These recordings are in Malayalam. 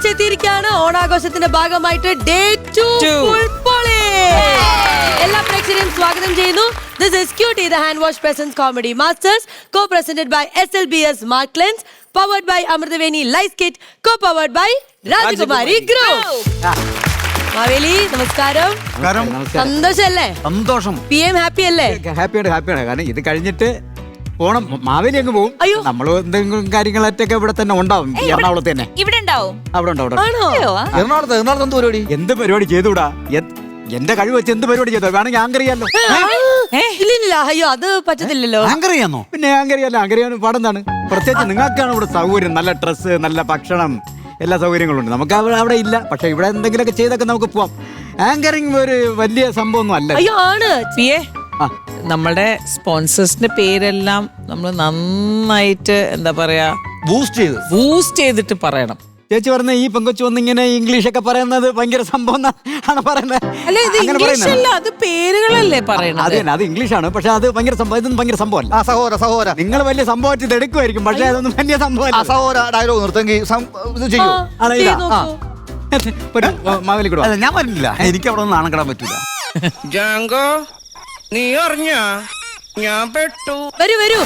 തിരിച്ചെത്തിയിരിക്കുകയാണ് ഓണാഘോഷത്തിന്റെ ഭാഗമായിട്ട് ഡേ 2 ഫുൾപൊളി. എല്ലാ പ്രേക്ഷകരെയും സ്വാഗതം ചെയ്യുന്നു. This is Cutie, the hand wash presents Comedy Masters, co-presented by SLBS Marklands, powered by Amruthaveni Lice Kit, co-powered by Rajakumari Group. Maveli നമസ്കാരം. സന്തോഷല്ലേ? സന്തോഷം. PM ഹാപ്പി അല്ലേ? ഹാപ്പിയാണ്. കാരണം ഇത് കഴിഞ്ഞിട്ട് ഓണം മാവേലി അങ്ങ് പോകും. നമ്മൾ എന്തെങ്കിലും കാര്യങ്ങളൊക്കെ ഇവിടെ തന്നെ ഉണ്ടാവും. എറണാകുളത്ത് തന്നെ ഇവിടെ ഉണ്ടാവും. അവിടെ ഉണ്ടാവും. എറണാകുളത്ത് എന്ത് പരിപാടി? എന്ത് പരിപാടി ചെയ്തുകൂടാ? എന്റെ കഴിവ് വെച്ച് എന്ത് പരിപാടി ചെയ്തോ? വേണമെങ്കിൽ ആങ്കർ ചെയ്യാലോ. ഇല്ല അയ്യോ അത് പറ്റത്തില്ലല്ലോ. ആങ്കർ ചെയ്യാന്നോ? പിന്നെ ആങ്കർ ചെയ്യാൻ പാടെന്താണ്? പ്രത്യേകിച്ച് നിങ്ങൾക്കാണ് ഇവിടെ സൗകര്യം. നല്ല ഡ്രസ്സ്, നല്ല ഭക്ഷണം, എല്ലാ സൗകര്യങ്ങളുണ്ട്. നമുക്ക് അവിടെ ഇല്ല. പക്ഷെ ഇവിടെ എന്തെങ്കിലുമൊക്കെ ചെയ്തൊക്കെ നമുക്ക് പോവാം. ആങ്കറിങ് ഒരു വലിയ സംഭവമൊന്നും അല്ല. അയ്യോ ആണ്. നമ്മുടെ സ്പോൺസേഴ്സിന്റെ പേരെല്ലാം നമ്മൾ നന്നായിട്ട് എന്താ പറയാ ബൂസ്റ്റ് ചെയ്തിട്ട് പറയണം. ചേച്ചി പറഞ്ഞ ഈ പെങ്കൊച്ചു വന്നിങ്ങനെ ഇംഗ്ലീഷൊക്കെ പറയുന്നത് ഭയങ്കര സംഭവം ആണ് പറയുന്നത്. അത് പേരുകളല്ലേ പറയുന്നത്? അതെ, അത് ഇംഗ്ലീഷാണ്. പക്ഷെ അത് ഭയങ്കര ഇതൊന്നും ഭയങ്കര സംഭവമല്ല. സഹോദര നിങ്ങൾ വലിയ സംഭവത്തിൽ ഇത് എടുക്കുമായിരിക്കും. പക്ഷെ അതൊന്നും വലിയ സംഭവമല്ല. സഹോദര ഡയലോഗ് നിർത്തുമെങ്കിൽ ഇത് ചെയ്യും. മാവേലി കൂടെ ഞാൻ പറഞ്ഞില്ല, എനിക്ക് അവിടെ ഒന്നും നാണം കിടാൻ പറ്റൂല. ജാങ്കോ നീ അറിഞ്ഞ ഞാൻ പെട്ടു. വരൂ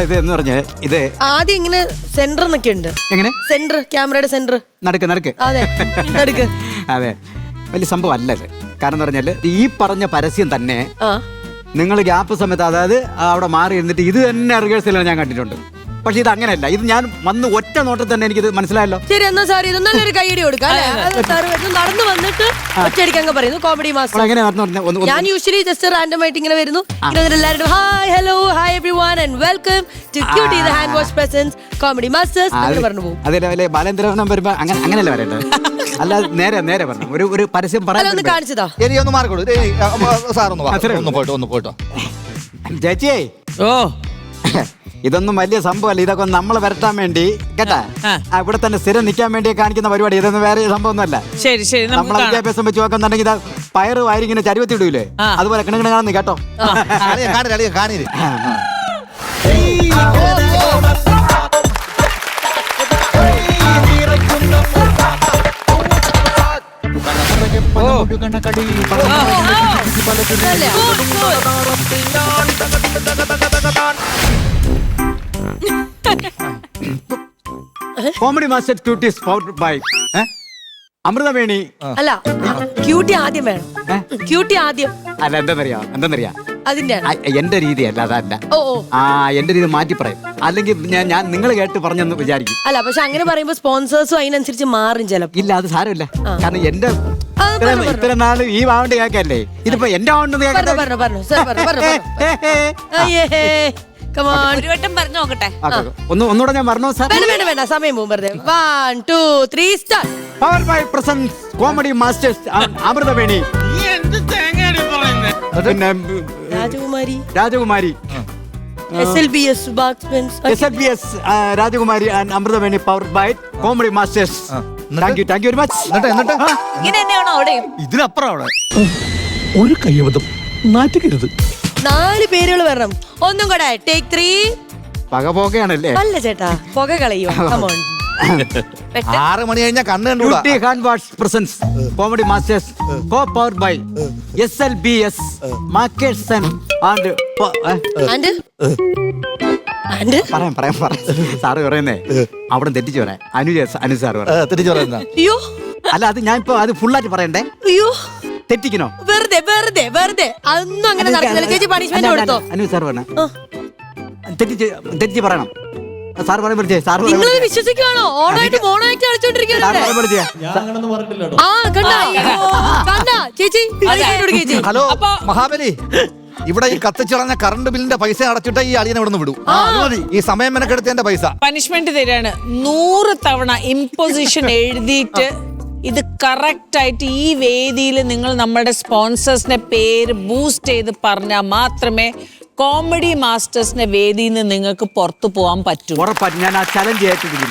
ഇത് എന്ന് പറഞ്ഞ ഇത് ആദ്യം ഇങ്ങനെ സെന്റർ എന്നൊക്കെ ഉണ്ട്. എങ്ങനെ സെന്റർ? ക്യാമറയുടെ സെന്റർ നടക്ക്. അതെ നടക്ക്. അതെ, വലിയ സംഭവം അല്ലത്. കാരണം എന്ന് പറഞ്ഞാല് ഈ പറഞ്ഞ പരസ്യം തന്നെ നിങ്ങൾ ഗ്യാപ്പ് സമയത്ത്, അതായത് അവിടെ മാറി ഇരുന്നിട്ട് ഇത് തന്നെ റിഹേഴ്സലാണ് ഞാൻ കണ്ടിട്ടുണ്ട്. പക്ഷെ ഇത് അങ്ങനെയല്ല. ഇത് ഞാൻ വന്ന് ഒറ്റ നോട്ടത്തിൽ തന്നെ എനിക്കിത് മനസ്സിലായല്ലോ. ശരി, എന്നാ സാർ ഇത് നല്ലൊരു കൈയടി കൊടുക്കാം. നടന്നു വന്നിട്ട് ഒറ്റയടിക്ക് അങ്ങ് പറയുന്നു കോമഡി മാസ്റ്റർ. ഞാൻ യൂഷ്വലി ജസ്റ്റ് റാൻഡം ആയിട്ട് ഇങ്ങനെ വരുന്നു. എല്ലാവരും hi, hello, hi everyone and welcome to cutie the hand wash presents comedy masters എന്ന് പറഞ്ഞു പോകും. അതെ, ബാലേന്ദ്രൻ വരുമ്പോ അങ്ങനെയല്ല വരേണ്ടത്. അല്ല, നേരെ പറഞ്ഞു ഒരു പരസ്യം പറയാൻ കാണിച്ചതാ. ഒന്ന് മാറിക്കോളൂ സാർ. ഒന്ന് പോയിട്ടോ ചേച്ചിയേ. ഇതൊന്നും വലിയ സംഭവമല്ല. ഇതൊക്കെ നമ്മളെ വരട്ടാൻ വേണ്ടി കേട്ടാ, ഇവിടെ തന്നെ സ്ഥിരം നിൽക്കാൻ വേണ്ടി കാണിക്കുന്ന പരിപാടി. ഇതൊന്നും വേറെ സംഭവമൊന്നുമല്ല. ശരി, നമ്മളെ വിദ്യാഭ്യാസം വെച്ച് നോക്കുന്നുണ്ടെങ്കിൽ പയറ് വായിരിങ്ങനെ ചരുവത്തിടൂലേ, അതുപോലെ കിണകിണ കേട്ടോ. കാണില്ല comedy master cutie powered by Amruthaveni. അല്ല, ക്യൂട്ടി ആദ്യം വേണം. ക്യൂട്ടി ആദ്യം. അല്ല, എന്താന്നറിയാ അതിന്റെ എന്റെ രീതി അല്ല, അതല്ല. എന്റെ രീതി മാറ്റി പറയും. അല്ലെങ്കിൽ ഞാൻ നിങ്ങൾ കേട്ട് പറഞ്ഞെന്ന് വിചാരിക്കും. അല്ല, പക്ഷെ അങ്ങനെ പറയുമ്പോ സ്പോൺസേഴ്സും അതിനനുസരിച്ച് മാറും ചിലപ്പോ. ഇല്ല, അത് സാരമില്ല. കാരണം എന്റെ ഇത്ര നാള് ഈ വാവണ്ട് കേക്കല്ലേ, ഇതിപ്പോ എന്റെ വാവണ്ട് ഒരു വട്ടം പറഞ്ഞു നോക്കട്ടെ. ഒന്നുകൂടെ ഞാൻ പറഞ്ഞോ സാർ? വേണ്ട, സമയം പോകും വെറുതെ. 1 2 3 start. Power by presents comedy masters Amruthaveni. പിന്നെ Rajakumari SLBS Rajakumari and Amruthaveni powered by comedy masters. Thank you very much. ഇങ്ങനെ തന്നെയാണോ അവിടെ? ഇതിനപ്പുറം അവിടെ ഒരു കയ്യബദ്ധം നാറ്റുകരുത്. 4 പേരുകൾ വരണം. ഒന്നും കൂടെ ടേക്ക് 3. പക പോകയാണല്ലേ? അല്ല ചേട്ടാ, പുക കളയോ. Come on. 6 മണി കഴിഞ്ഞാൽ കണ്ണ് കണ്ടൂടാ. Cutie hand wash presents comedy masters co powered by SLBS markers and പറയാം സാറ് പറയുന്നേ അവിടെ തെറ്റിച്ചു പറയാം. അനു സാറ് തിരിച്ചു പറയുന്ന. അയ്യോ, അല്ല, അത് ഞാൻ ഇപ്പൊ അത് ഫുള്ളായിട്ട് പറയണ്ടേ? അയ്യോ, തെറ്റിക്കണോ? വെറുതെ അതൊന്നും അങ്ങനെ നടക്കുന്നില്ല. ചേച്ചി പണിഷ്മെന്റ് കൊടുത്തോ? അനു സാർ പറഞ്ഞ തെറ്റിച്ച് പറയണം. സാർ പറയുമ്പോൾ നിങ്ങൾ വിശ്വസിക്കുവാണോ? ഓണായിട്ട് മോണായിട്ട് കളിച്ചോണ്ടിരിക്കുകയാണ്. ചേച്ചി ഹലോ മഹാബലി, ഇവിടെ ഈ കത്തിച്ചളഞ്ഞ കറണ്ട് ബില്ലിന്റെ പൈസ അടച്ചിട്ട് ഈ അളിയനെ ഇവിടെ നിന്ന് വിടും. ഈ സമയം മെനക്കെടുത്തതിന്റെ പൈസ പനിഷ്മെന്റ് തരാണ്. 100 തവണ ഇമ്പോസിഷൻ എഴുതിയിട്ട് ഇത് കറക്റ്റ് ആയിട്ട് ഈ വേദിയിൽ നിങ്ങൾ നമ്മുടെ സ്പോൺസേഴ്സിന്റെ പേര് ബൂസ്റ്റ് ചെയ്ത് പറഞ്ഞാൽ മാത്രമേ കോമഡി മാസ്റ്റേഴ്സിന്റെ വേദിയിൽ നിന്ന് നിങ്ങൾക്ക് പുറത്തു പോകാൻ പറ്റൂ. ഉറപ്പായിട്ടും ഞാൻ ആ ചലഞ്ച് ഏറ്റെടുക്കും.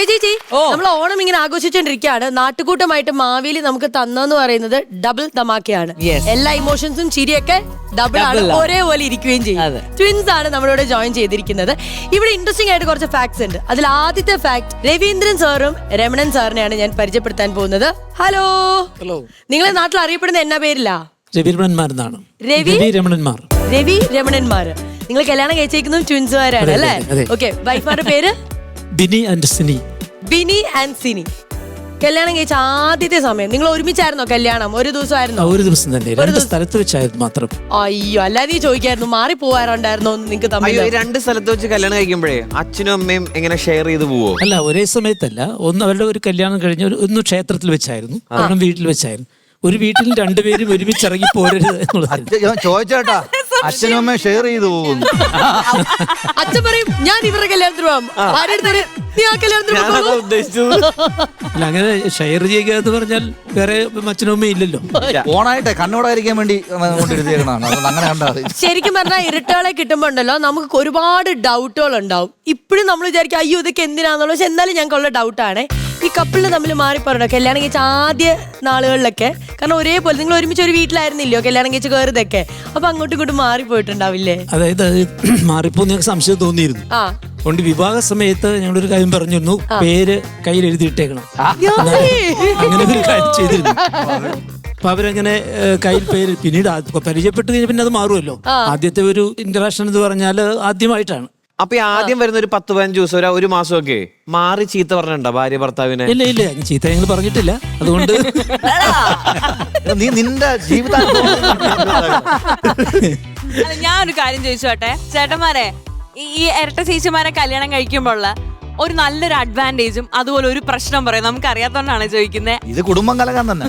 ചേച്ചി നമ്മൾ ഓണം ഇങ്ങനെ ആഘോഷിച്ചോണ്ടിരിക്കുകയാണ്. നാട്ടുകൂട്ടമായിട്ട് മാവേലി നമുക്ക് തന്നെന്ന് പറയുന്നത് ഡബിൾ ധമാക്കയാണ്. Yes. എല്ലാ ഇമോഷൻസും ചിരിയൊക്കെ ഡബിൾ ആണ്, Double ആണ്. ഒരേപോലെ ഇരിക്കുകയും ചെയ്യും. അതെ. ട്വിൻസ് ആണ് നമ്മളോട് ജോയിൻ ചെയ്തിരിക്കുന്നത്. ഇവിടെ ഇൻട്രസ്റ്റിംഗ് ആയിട്ട് കുറച്ച് ഫാക്ട്സ് ഉണ്ട്. അതിൽ ആദ്യത്തെ ഫാക്ട് രവീന്ദ്രൻ സാറും രമണൻ സാറിനെയാണ് ഞാൻ പരിചയപ്പെടുത്താൻ പോകുന്നത്. ഹലോ. നിങ്ങളെ നാട്ടിൽ അറിയപ്പെടുന്ന എന്നാ പേരില്ല? രവിരമണന്മാരെന്നാണ്. രവി രമണന്മാർ. രവി രമണന്മാര്. നിങ്ങൾ കല്യാണം കഴിച്ചേക്കുന്നതും ട്വിൻസുകാരാണ് അല്ലേ? അതെ. ഓക്കെ. വൈഫാരുടെ പേര് ബിനി ആൻഡ് സിനി. ബിനി ആൻഡ് സിനി. കല്യാണം കഴിച്ച ആദ്യത്തെ സമയം നിങ്ങൾ ഒരുമിച്ചായിരുന്നോ കല്യാണം? ഒരു ദിവസമായിരുന്നോ? ഒരു ദിവസം തന്നെ, രണ്ട് സ്ഥലത്ത് വെച്ചായിരുന്നു മാത്രം. അയ്യോ, അല്ലാതെ ചോദിക്കായിരുന്നു മാറി പോവാറുണ്ടായിരുന്നോ നിങ്ങൾക്ക് തമ്മിൽ? അയ്യോ, ഈ രണ്ട് സ്ഥലത്ത് വെച്ച് കല്യാണം കഴിക്കുമ്പോഴേ അച്ഛനും അമ്മയും എങ്ങനെ ഷെയർ ചെയ്ത് പോവോ? അല്ല, ഒരേ സമയത്തല്ല. ഒന്ന് അവരുടെ ഒരു കല്യാണം കഴിഞ്ഞ ഒന്ന് ക്ഷേത്രത്തിൽ വെച്ചായിരുന്നു, ഒരെണ്ണം വീട്ടിൽ വെച്ചായിരുന്നു. ഒരു വീട്ടിൽ രണ്ടുപേരും ഒരുമിച്ച് ഇറങ്ങി പോരരുത് എന്നുള്ളതായിരുന്നു. ചോദിച്ചേട്ടാ, അച്ഛനും അമ്മയും ഷെയർ ചെയ്തു പോകുന്നു. അച്ഛൻ പറയും ഞാൻ ഇവരുടെ കല്യാണത്തിന് പോവാം, ഭാര്യ അടുത്ത് പറയും, നീ ആ കല്യാണത്തിന് പോകൂ. ഉദ്ദേശിച്ചത് അല്ല, അങ്ങനെ ഷെയർ ചെയ്യുക എന്ന് പറഞ്ഞാൽ വേറെ അച്ഛനും അമ്മയും ഇല്ലല്ലോ. ഓണായിട്ടെ കണ്ണോടായിരിക്കാൻ വേണ്ടി കൊണ്ടിരുത്തിയേക്കണതാണ്. അങ്ങനെ കണ്ടാൽ ശരിക്കും പറഞ്ഞാൽ ഇരട്ടകളെ കിട്ടുമ്പോ ഉണ്ടല്ലോ നമുക്ക് ഒരുപാട് ഡൗട്ടുകൾ ഉണ്ടാവും. ഇപ്പോഴും നമ്മൾ വിചാരിക്കും അയ്യോ ഇതൊക്കെ എന്തിനാന്നുള്ളത്. പക്ഷെ എന്നാലും ഞങ്ങൾക്കുള്ള ഡൗട്ടാണ് ഈ കപ്പിളിന് തമ്മിൽ മാറിപ്പറയണോ കല്യാണം കഴിച്ച ആദ്യ നാളുകളിലൊക്കെ. കാരണം ഒരേപോലെ നിങ്ങൾ ഒരുമിച്ച് ഒരു വീട്ടിലായിരുന്നില്ലയോ കല്യാണം കഴിച്ച് കയറിയതൊക്കെ. അപ്പൊ അങ്ങോട്ടും ഇങ്ങോട്ടും മാറിപ്പോയിട്ടുണ്ടാവില്ലേ? അതായത് അത് മാറിപ്പോ ഞങ്ങൾക്ക് സംശയം തോന്നിയിരുന്നു. ആ, അതുകൊണ്ട് വിവാഹ സമയത്ത് ഞങ്ങളൊരു കാര്യം പറഞ്ഞിരുന്നു, പേര് കയ്യിൽ എഴുതിയിട്ടേക്കണം. അങ്ങനെ ഒരു കാര്യം ചെയ്തിരുന്നു. അപ്പൊ അവരങ്ങനെ കയ്യിൽ പേര്, പിന്നീട് പരിചയപ്പെട്ട് കഴിഞ്ഞാൽ പിന്നെ അത് മാറുമല്ലോ. ആദ്യത്തെ ഒരു ഇന്ററാക്ഷൻ എന്ന് പറഞ്ഞാൽ ആദ്യമായിട്ടാണ്. അപ്പൊ ഈ ആദ്യം വരുന്ന ഒരു 10-15 ദിവസം, ഒരു മാസമൊക്കെ മാറി ചീത്ത പറഞ്ഞിട്ടുണ്ടോ ഭാര്യ ഭർത്താവിനെ? ഇല്ല ഇല്ല, ചീത്ത ഞങ്ങൾ പറഞ്ഞിട്ടില്ല. അതുകൊണ്ട് നീ നിന്റെ ജീവിതം ഞാനൊരു കാര്യം ചോദിച്ചോട്ടെ ചേട്ടന്മാരെ, ഈ ഇരട്ട ചേച്ചിമാരെ കല്യാണം കഴിക്കുമ്പോഴുള്ള ഒരു നല്ലൊരു അഡ്വാൻറ്റേജും അതുപോലെ ഒരു പ്രശ്നം പറയും. നമുക്ക് അറിയാത്തോണ്ടാണ് ചോദിക്കുന്നത്. ഇത് കുടുംബം കലകാൻ തന്നെ.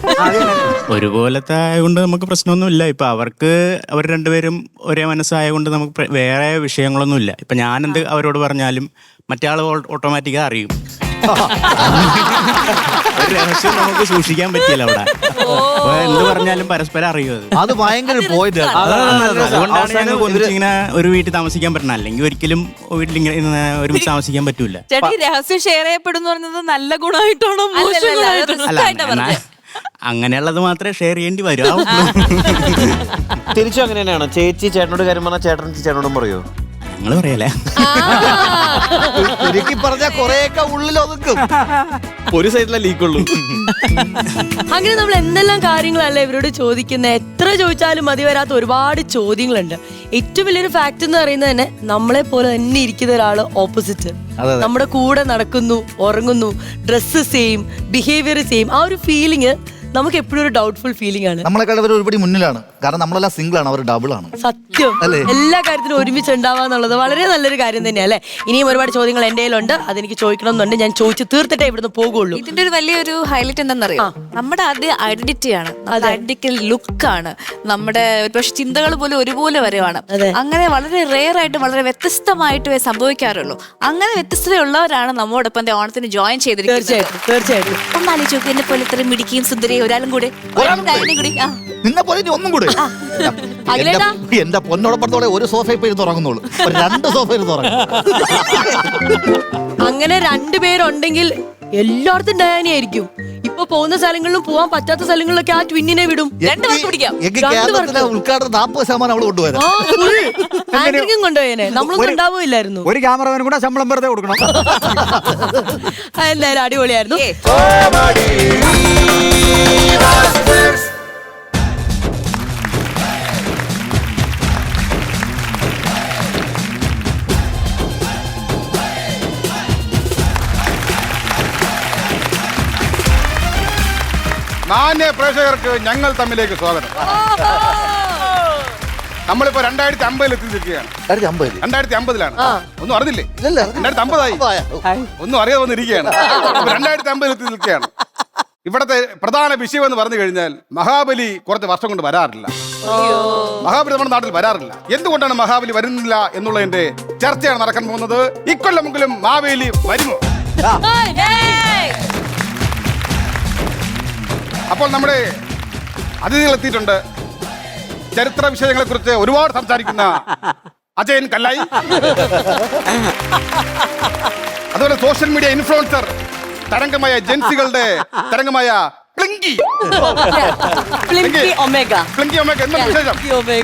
ഒരുപോലത്തെ ആയതുകൊണ്ട് നമുക്ക് പ്രശ്നമൊന്നുമില്ല. ഇപ്പൊ അവർക്ക് അവർ രണ്ടുപേരും ഒരേ മനസ്സായതുകൊണ്ട് നമുക്ക് വേറെ വിഷയങ്ങളൊന്നുമില്ല. ഇപ്പൊ ഞാനെന്ത് അവരോട് പറഞ്ഞാലും മറ്റേ ആൾ ഓട്ടോമാറ്റിക്കാ അറിയും. ഒരു രഹസ്യം നമുക്ക് സൂക്ഷിക്കാൻ പറ്റില്ല അവിടെ. അപ്പൊ എന്ത് പറഞ്ഞാലും പരസ്പരം അറിയും അത്. അത് ഭയങ്കര പോയിന്റ്. അതുകൊണ്ടാണ് ഞങ്ങൾക്ക് ഒന്നിച്ചിങ്ങനെ ഒരു വീട്ടിൽ താമസിക്കാൻ പറ്റണം. അല്ലെങ്കിൽ ഒരിക്കലും വീട്ടിൽ ഇങ്ങനെ ഒരുമിച്ച് താമസിക്കാൻ പറ്റൂല. ചേട്ടാ, ഈ രഹസ്യം ഷെയർ ചെയ്യപ്പെടുന്നു പറഞ്ഞത് നല്ല ഗുണമായിട്ടാണോ മോശം ഗുണമായിട്ടാണോ? അല്ല, അങ്ങനെയുള്ളത് മാത്രമേ ഷെയർ ചെയ്യേണ്ടി വരൂ. തിരിച്ചും അങ്ങനെ തന്നെയാണോ? ചേച്ചി ചേട്ടനോട് കാര്യം പറഞ്ഞാൽ ചേട്ടൻ ചേട്ടനോടും പറയോ? ഞങ്ങള് പറയല്ലേ, ചുരുക്കി പറഞ്ഞാൽ കൊറേയൊക്കെ ഉള്ളിൽ ഒതുക്കും. ഒരു സൈഡിലെ ലീക്കുള്ളൂ. അങ്ങനെ നമ്മൾ എന്തെല്ലാം കാര്യങ്ങളല്ലേ ഇവരോട് ചോദിക്കുന്നത്. എത്ര ചോദിച്ചാലും മതി വരാത്ത ഒരുപാട് ചോദ്യങ്ങളുണ്ട്. ഏറ്റവും വലിയൊരു ഫാക്ട് എന്ന് പറയുന്നത് തന്നെ നമ്മളെ പോലെ തന്നെ ഇരിക്കുന്ന ഒരാള് ഓപ്പോസിറ്റ് നമ്മുടെ കൂടെ നടക്കുന്നു, ഉറങ്ങുന്നു, ഡ്രസ്സ് സെയിം, ബിഹേവിയർ സെയിം. ആ ഒരു ഫീലിംഗ് നമുക്ക് എപ്പോഴും ഒരു ഡൗട്ട്ഫുൾ ഫീലിംഗ് ആണ്. നമ്മളെക്കാൾ അവർ ഒരുപടി മുന്നിലാണ്. കാരണം നമ്മളെല്ലാം സിംഗിൾ ആണ്, അവർ ഡബിൾ ആണ്. സത്യം. എല്ലാ കാര്യത്തിലും ഒരുമിച്ച് ഉണ്ടാവാന്നുള്ളത് വളരെ നല്ലൊരു കാര്യം തന്നെയാ അല്ലെ? ഇനിയും ഒരുപാട് ചോദ്യങ്ങൾ എന്റെ കയ്യിലുണ്ട്, അതെനിക്ക് ചോദിക്കണം എന്നുണ്ട്. ഞാൻ ചോദിച്ചു തീർത്തിട്ടേ ഇവിടുന്ന് പോകുള്ളൂ. ഇതിന്റെ ഒരു വലിയൊരു ഹൈലൈറ്റ് എന്താണെന്നറിയോ? നമ്മുടെ ആദ്യ ഐഡന്റിറ്റിയാണ്, ഐഡന്റിക്കൽ ലുക്കാണ്, നമ്മുടെ ഒരുപക്ഷെ ചിന്തകൾ പോലും ഒരുപോലെ വരെയാണ്. അങ്ങനെ വളരെ റെയർ ആയിട്ട് വളരെ വ്യത്യസ്തമായിട്ട് സംഭവിക്കാറുള്ളൂ. അങ്ങനെ വ്യത്യസ്തതയുള്ളവരാണ് നമ്മോടൊപ്പം ഓണത്തിന് ജോയിൻ ചെയ്തിരിക്കുന്നത്. തീർച്ചയായിട്ടും. ഒന്നാലോചിച്ച് എന്നെ പോലെ ഇത്ര മിടിക്കുകയും സുന്ദരിയും ഒരാളും കൂടെ നിന്നെ പോലെ ഒന്നും കൂടെ. എന്റെ പൊന്നോടപ്പുറത്തോടെ ഒരു സോഫ ഇപ്പൊ ഇരുന്ന് ഉറങ്ങുന്നുള്ളൂ, 2 സോഫ ഇരുന്ന് ഉറങ്ങും. അങ്ങനെ 2 പേരുണ്ടെങ്കിൽ എല്ലായിടത്തും ഡയാനിയായിരിക്കും. ഇപ്പൊ പോകുന്ന സ്ഥലങ്ങളിലും പോവാൻ പറ്റാത്ത സ്ഥലങ്ങളിലൊക്കെ ആ ട്വിന്നിനെ വിടും. കേരളത്തിലെ ഉദ്ഘാടനം 40% അവള് കൊണ്ടുപോയത്. കൊണ്ടുപോയേനെ, നമ്മളൊന്നും ഉണ്ടാവില്ലായിരുന്നു. ഒരു ക്യാമറമാനും കൂടെ ശമ്പളം വെറുതെ കൊടുക്കണം. എന്തായാലും അടിപൊളിയായിരുന്നു. മാന്യ പ്രേക്ഷകർക്ക് ഞങ്ങൾ തമ്മിലേക്ക് സ്വാഗതം. നമ്മളിപ്പോ 2050 എത്തി നിൽക്കുകയാണ്. 2050-ലാണ്. ഒന്നും അറിഞ്ഞില്ലേ? 2050 ഒന്നും അറിയാതെ വന്നിരിക്കുകയാണ്. 2050 എത്തി നിൽക്കുകയാണ്. ഇവിടത്തെ പ്രധാന വിഷയം എന്ന് പറഞ്ഞു കഴിഞ്ഞാൽ മഹാബലി കുറച്ച് വർഷം കൊണ്ട് വരാറില്ല. മഹാബലി നമ്മുടെ നാട്ടിൽ വരാറില്ല. എന്തുകൊണ്ടാണ് മഹാബലി വരുന്നില്ല എന്നുള്ളതിന്റെ ചർച്ചയാണ് നടക്കാൻ പോകുന്നത്. ഇക്കൊല്ലമെങ്കിലും മാവേലി വരുമോ? അപ്പോൾ നമ്മുടെ അതിഥികൾ എത്തിയിട്ടുണ്ട്. ചരിത്ര വിഷയങ്ങളെ കുറിച്ച് ഒരുപാട് സംസാരിക്കുന്ന അജയൻ കല്ലായി. അതുപോലെ സോഷ്യൽ മീഡിയ ഇൻഫ്ലുവൻസർ, തരംഗമായ ജെൻസികളുടെ തരംഗമായ Plinky. Plinky Omega. Plinky Omega എന്താണ് വിശേഷം?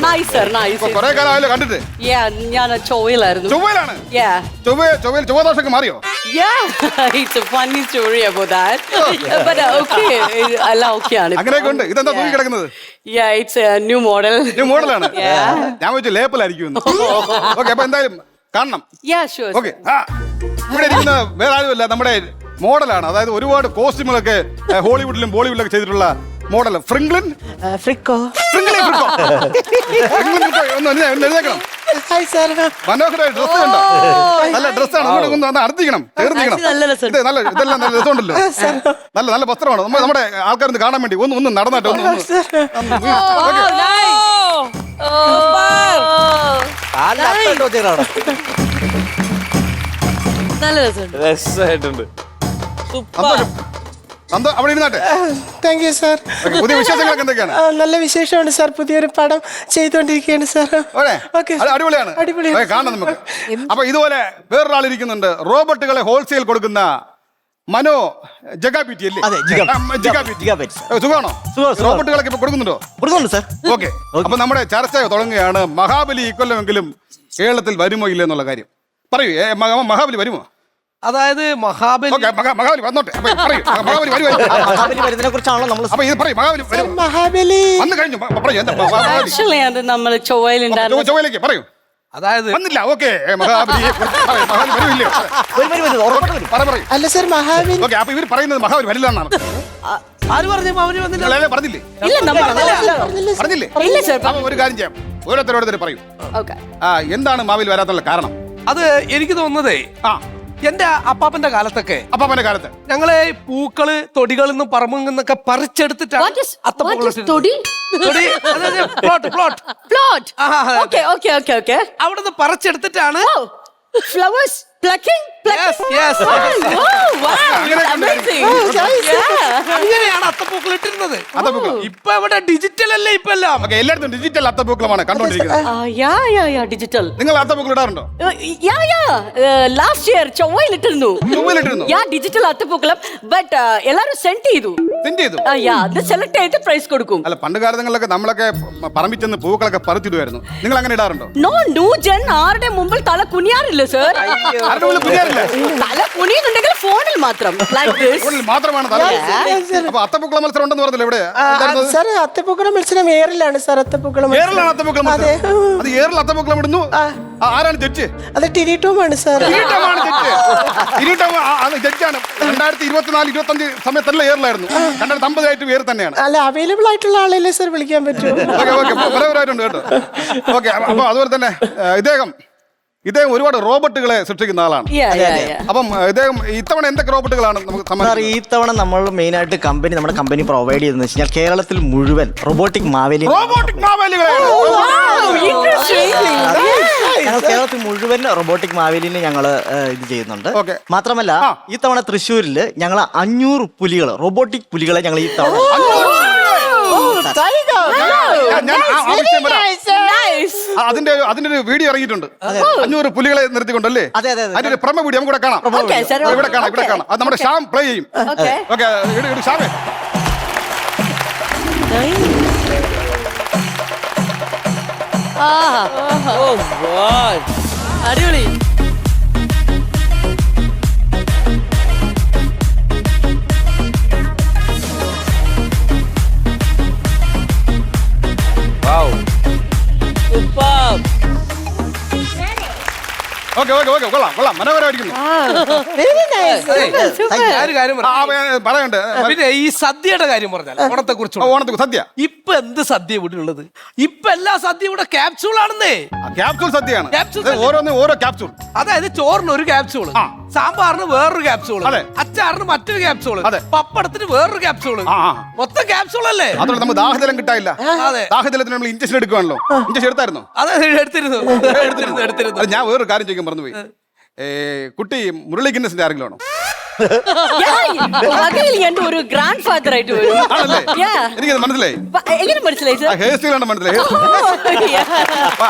Nice sir, nice. കുറെ കാലമായല്ലോ കണ്ടിട്ട്. Yeah, ഞാൻ ചൊവ്വയിലായിരുന്നു. ചൊവ്വയിലാണ്. Yeah. ചൊവ്വയിൽ ചൊവ്വാദോഷമൊക്കെ മാറിയോ? Yeah, it's a funny story about that. But okay, എല്ലാം okay ആണ്. അങ്ങനെയൊക്കെ ഉണ്ട്. ഇതെന്താ തൂങ്ങി കിടക്കുന്നത്? Yeah, it's a new model. New മോഡലാണ്. Yeah. ഞാൻ വെച്ചു ലേപ്പലായിരിക്കും. ഓക്കെ, അപ്പൊ എന്തായാലും കാണണം. Yeah, sure. ഓക്കെ. ഇവിടെ ഇരിക്കുന്ന വേറെ ആരുമല്ല, നമ്മുടെ മോഡലാണ്. അതായത് ഒരുപാട് കോസ്റ്റ്യൂമുകളൊക്കെ ഹോളിവുഡിലും ബോളിവുഡിലൊക്കെ ചെയ്തിട്ടുള്ള മോഡൽ ഫ്രിങ്ക്ലിൻ. Frico. ഫ്രിങ്ക്ലിൻ ഫ്രിക്കോ. ഫ്രിങ്ക്ലിൻ ഫ്രിക്കോ ഒന്ന് എഴുതേക്കണം. മനോഹരമായ ഡ്രസ് ഉണ്ടോ? നല്ല ഡ്രസ്സാണ്. നമ്മുടെ അടുത്തിക്കണം, ചേർത്തിക്കണം. ഇതെല്ലാം നല്ല രസമുണ്ടല്ലോ. നല്ല നല്ല വസ്ത്രമാണ്. നമ്മുടെ ആൾക്കാരൊന്ന് കാണാൻ വേണ്ടി ഒന്ന് നടന്നാട്ടെ. നല്ല രസമുണ്ട്. രസമായിട്ടുണ്ട്. അവിടെ ഇരുന്നാട്ടെ. Thank you sir. പുതിയ വിശേഷങ്ങളൊക്കെ എന്തൊക്കെയാണ്? നല്ല വിശേഷമാണ് സാർ. പുതിയൊരു പടം ചെയ്തുകൊണ്ടിരിക്കുകയാണ് സാർ. അടിപൊളിയാണ്. കാണാം നമുക്ക്. അപ്പൊ ഇതുപോലെ വേറൊരാൾ ഇരിക്കുന്നുണ്ട്, റോബോട്ടുകളെ ഹോൾസെയിൽ കൊടുക്കുന്ന മനോ ജഗാപിറ്റി അല്ലേ? സുഖമാണോ? റോബോട്ടുകളൊക്കെ ഇപ്പൊ കൊടുക്കുന്നുണ്ടോ? കൊടുക്കുന്നുണ്ട് സാർ. ഓക്കെ. അപ്പൊ നമ്മുടെ ചർച്ച തുടങ്ങുകയാണ്. മഹാബലി ഇക്കൊല്ലമെങ്കിലും കേരളത്തിൽ വരുമോ ഇല്ല എന്നുള്ള കാര്യം പറയൂ. മഹാബലി വരുമോ? അതായത് മഹാബലി മഹാബലി വന്നോട്ടെ. മഹാബലി വരുന്നതിനെ കുറിച്ചാണല്ലോ നമ്മൾ. അപ്പൊ ഇത് പറയും. മഹാബലി വന്നു കഴിഞ്ഞു. പറയൂ, എന്താ Actually, അത് നമ്മൾ ചൊവ്വയിലുണ്ടായിരുന്നു. ചൊവ്വയിലേക്ക് പറയൂ. അതായത് വന്നില്ല. ഓക്കെ, മഹാബലി വരുമില്ലയോ? പറയൂ. അല്ല സാർ, മഹാബലി. ഓക്കെ, അപ്പൊ ഇവർ പറയുന്നത് മഹാബലി വരില്ല എന്നാണ്. ആര് പറഞ്ഞു മഹാബലി വന്നില്ല? പറഞ്ഞില്ലേ? പറഞ്ഞില്ലേ? ഇല്ല സർ. അപ്പൊ ഒരു കാര്യം ചെയ്യാം, ഓരോരുത്തരോട് പറയൂ. ഓക്കെ. എന്താണ് മഹാബലി വരാത്തുള്ള കാരണം? അത് എനിക്ക് തോന്നുന്നതേ, എന്റെ അപ്പാപ്പന്റെ കാലത്തൊക്കെ ഞങ്ങളെ പൂക്കള് തൊടികളിൽ നിന്നും പറമ്പിൽ നിന്നൊക്കെ പറിച്ചെടുത്തിട്ടാണ് അവിടുന്ന് പറിച്ചെടുത്തിട്ടാണ് ഫ്ലവേഴ്സ് അങ്ങനെയാണ് അത്തപ്പൂക്കൾ ഇട്ടിരുന്നത്. ഇപ്പൊ ഇവിടെ ഡിജിറ്റൽ അല്ലേ? ഇപ്പൊ എല്ലാം എല്ലായിടത്തും ഡിജിറ്റൽ അത്തപ്പൂക്കളമാണ് കണ്ടോണ്ടിരിക്കുന്നത്. ഡിജിറ്റൽ. നിങ്ങൾ അത്തപ്പൂക്കൾ ഇടാറുണ്ടോ? ലാസ്റ്റ് ഇയർ ചൊവ്വയിലിട്ടിരുന്നു. ഡിജിറ്റൽ അത്തപ്പൂക്കളം. ബട്ട് എല്ലാരും സെൻഡ് ചെയ്തു. സെലക്ട് ചെയ്ത് പ്രൈസ് കൊടുക്കും. അല്ല, പണ്ട് കാലങ്ങളിലൊക്കെ നമ്മളൊക്കെ പറമ്പിൽ ചെന്ന് പൂക്കളൊക്കെ പറിച്ചിടുമായിരുന്നു. നിങ്ങൾ അങ്ങനെ ഇടാറുണ്ടോ? ന്യൂ ജെൻ ആരുടെ മുമ്പിൽ തല കുനിയാറില്ല സർ. തല കുനിയുന്നുണ്ടെങ്കിൽ ഫോണിൽ മാത്രം. മാത്രമാണ്. അപ്പൊ അത്തപ്പൂക്കളം മത്സരം ഉണ്ടെന്ന് പറഞ്ഞില്ല ഇവിടെ? സാർ, അത്തപ്പൂക്കളം മത്സരം ഏറിലാണ് സാർ. അത്തപ്പൂക്കളം അത് ഏറിൽ അത്തപ്പൂക്കളം ഇടുന്നു. ആരാണ് ജഡ്ജ്? അത് ടിരിട്ടോമാണ് സാർ. ജഡ്ജാണ്. 2024-25 സമയത്തല്ല ഏറിലായിരുന്നു. 2050 വേറെ തന്നെയാണ്. അല്ല, അവൈലബിൾ ആയിട്ടുള്ള ആളല്ലേ സാർ വിളിക്കാൻ പറ്റൂ. പലവരായിട്ടുണ്ട് കേട്ടോ. ഓക്കെ. അപ്പൊ അതുപോലെ തന്നെ ഇദ്ദേഹം ഒരുപാട് റോബോട്ടുകളെ സൃഷ്ടിക്കുന്ന ആളാണ്. അപ്പം ഇദ്ദേഹം ഇത്തവണ എന്തൊക്കെ റോബോട്ടുകളാണ് നമുക്ക്? ഈ തവണ നമ്മൾ മെയിൻ ആയിട്ട് നമ്മുടെ കമ്പനി പ്രൊവൈഡ് ചെയ്തെന്ന് വെച്ചാൽ കേരളത്തിൽ മുഴുവൻ റോബോട്ടിക് മാവേലികളെ കേരളത്തിൽ മുഴുവൻ റോബോട്ടിക് മാവേലിനെ ഞങ്ങൾ ഇത് ചെയ്യുന്നുണ്ട്. മാത്രമല്ല, ഈ തവണ തൃശ്ശൂരിൽ ഞങ്ങൾ 500 പുലികൾ, റോബോട്ടിക് പുലികളെ ഞങ്ങൾ ഈ തവണ അതിന്റെ ഒരു വീഡിയോ ഇറങ്ങിയിട്ടുണ്ട്. 500 പുലികളെ നിർത്തിക്കൊണ്ടല്ലേ? അതിന്റെ ഒരു പ്രമോ വീഡിയോ നമുക്ക് കാണാം. ഇവിടെ കാണാം. അത് നമ്മുടെ ശ്യാം പ്ലേ ചെയ്യും. ഓക്കെ, ശ്യാമേ. അടിപൊളി. കൊള്ളാം, മനോഹരമായിരിക്കുന്നു. പറയണ്ട്. പിന്നെ ഈ സദ്യയുടെ കാര്യം പറഞ്ഞാൽ ഓണത്തെ കുറിച്ച്. സദ്യ ഇപ്പൊ എന്ത് സദ്യ ഇവിടെ ഉള്ളത്? ഇപ്പൊ എല്ലാ സദ്യ ഇവിടെ ക്യാപ്സ്യൂൾ ആണെന്നേ. ക്യാപ്സ്യൂൾ സദ്യയാണ്. ഓരോ ക്യാപ്സ്യൂൾ. അതായത് ചോറിന് ഒരു ക്യാപ്സ്യൂള്, സാമ്പാറിന് വേറൊരു ക്യാപ്സ്യൂള്, അച്ചാറിന് മറ്റൊരു ക്യാപ്സ്യൂള്, പപ്പടത്തിന് വേറൊരു ക്യാപ്സ്യൂള്, മൊത്തം ക്യാപ്സ്യൂൾ അല്ലേ? അതുകൊണ്ട് നമുക്ക് ദാഹജലം കിട്ടാനില്ല. ദാഹജലത്തിന് നമ്മൾ ഇഞ്ചക്ഷൻ എടുക്കുവാണല്ലോ. ഇഞ്ചക്ഷൻ എടുത്തായിരുന്നോ? അതെ, എടുത്തിരുന്നു. ഞാൻ വേറൊരു കാര്യം ചോദിക്കാൻ മറന്നുപോയി. കുട്ടി മുരളി ഗിന്നസിന്റെ ആരെങ്കിലും ആണോ? വകയിൽ എന്റെ ഒരു ഗ്രാൻഡ് ഫാദർ ആയിട്ട് വരും. ആണല്ലേ? Yeah. എനിക്കത് മനസ്സിലായി. എങ്ങനെ മനസ്സിലായി സർ? ഹെയർ സ്റ്റൈലാണ് മനസ്സിലായി.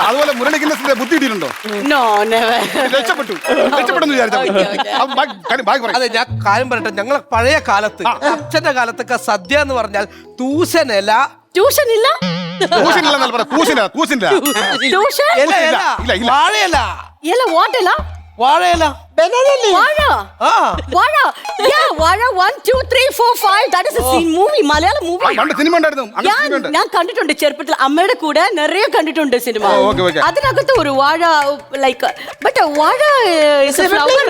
അതുപോലെ മുരളി ഗിന്നസിന്റെ ബുദ്ധി കിട്ടിയിട്ടുണ്ടോ? No never. രക്ഷപ്പെട്ടെന്ന് വിചാരിച്ചാൽ അതെ, ഞാൻ കാര്യം പറയട്ടെ. ഞങ്ങളെ പഴയ കാലത്ത് അച്ഛന്റെ കാലത്തൊക്കെ സദ്യ എന്ന് പറഞ്ഞാൽ തൂശനില. ട്യൂഷൻ ഇല്ല? ഇല, ഇല. വാഴയില. ഇല വാട്ടല? വാഴയില. വാഴ. ആ. വാഴ. Yeah, വാഴ 1 2 3 4 5. That is a scene movie, Malayalam movie. Cinema ഉണ്ടായിരുന്നു. ഞാൻ കണ്ടിട്ടുണ്ട് ചെറുപ്പത്തിൽ, അമ്മയുടെ കൂടെ നിറയെ കണ്ടിട്ടുണ്ട് സിനിമ. അതിനകത്ത് ഒരു വാഴ ലൈക്ക് ബട്ട് വാഴ is a flower.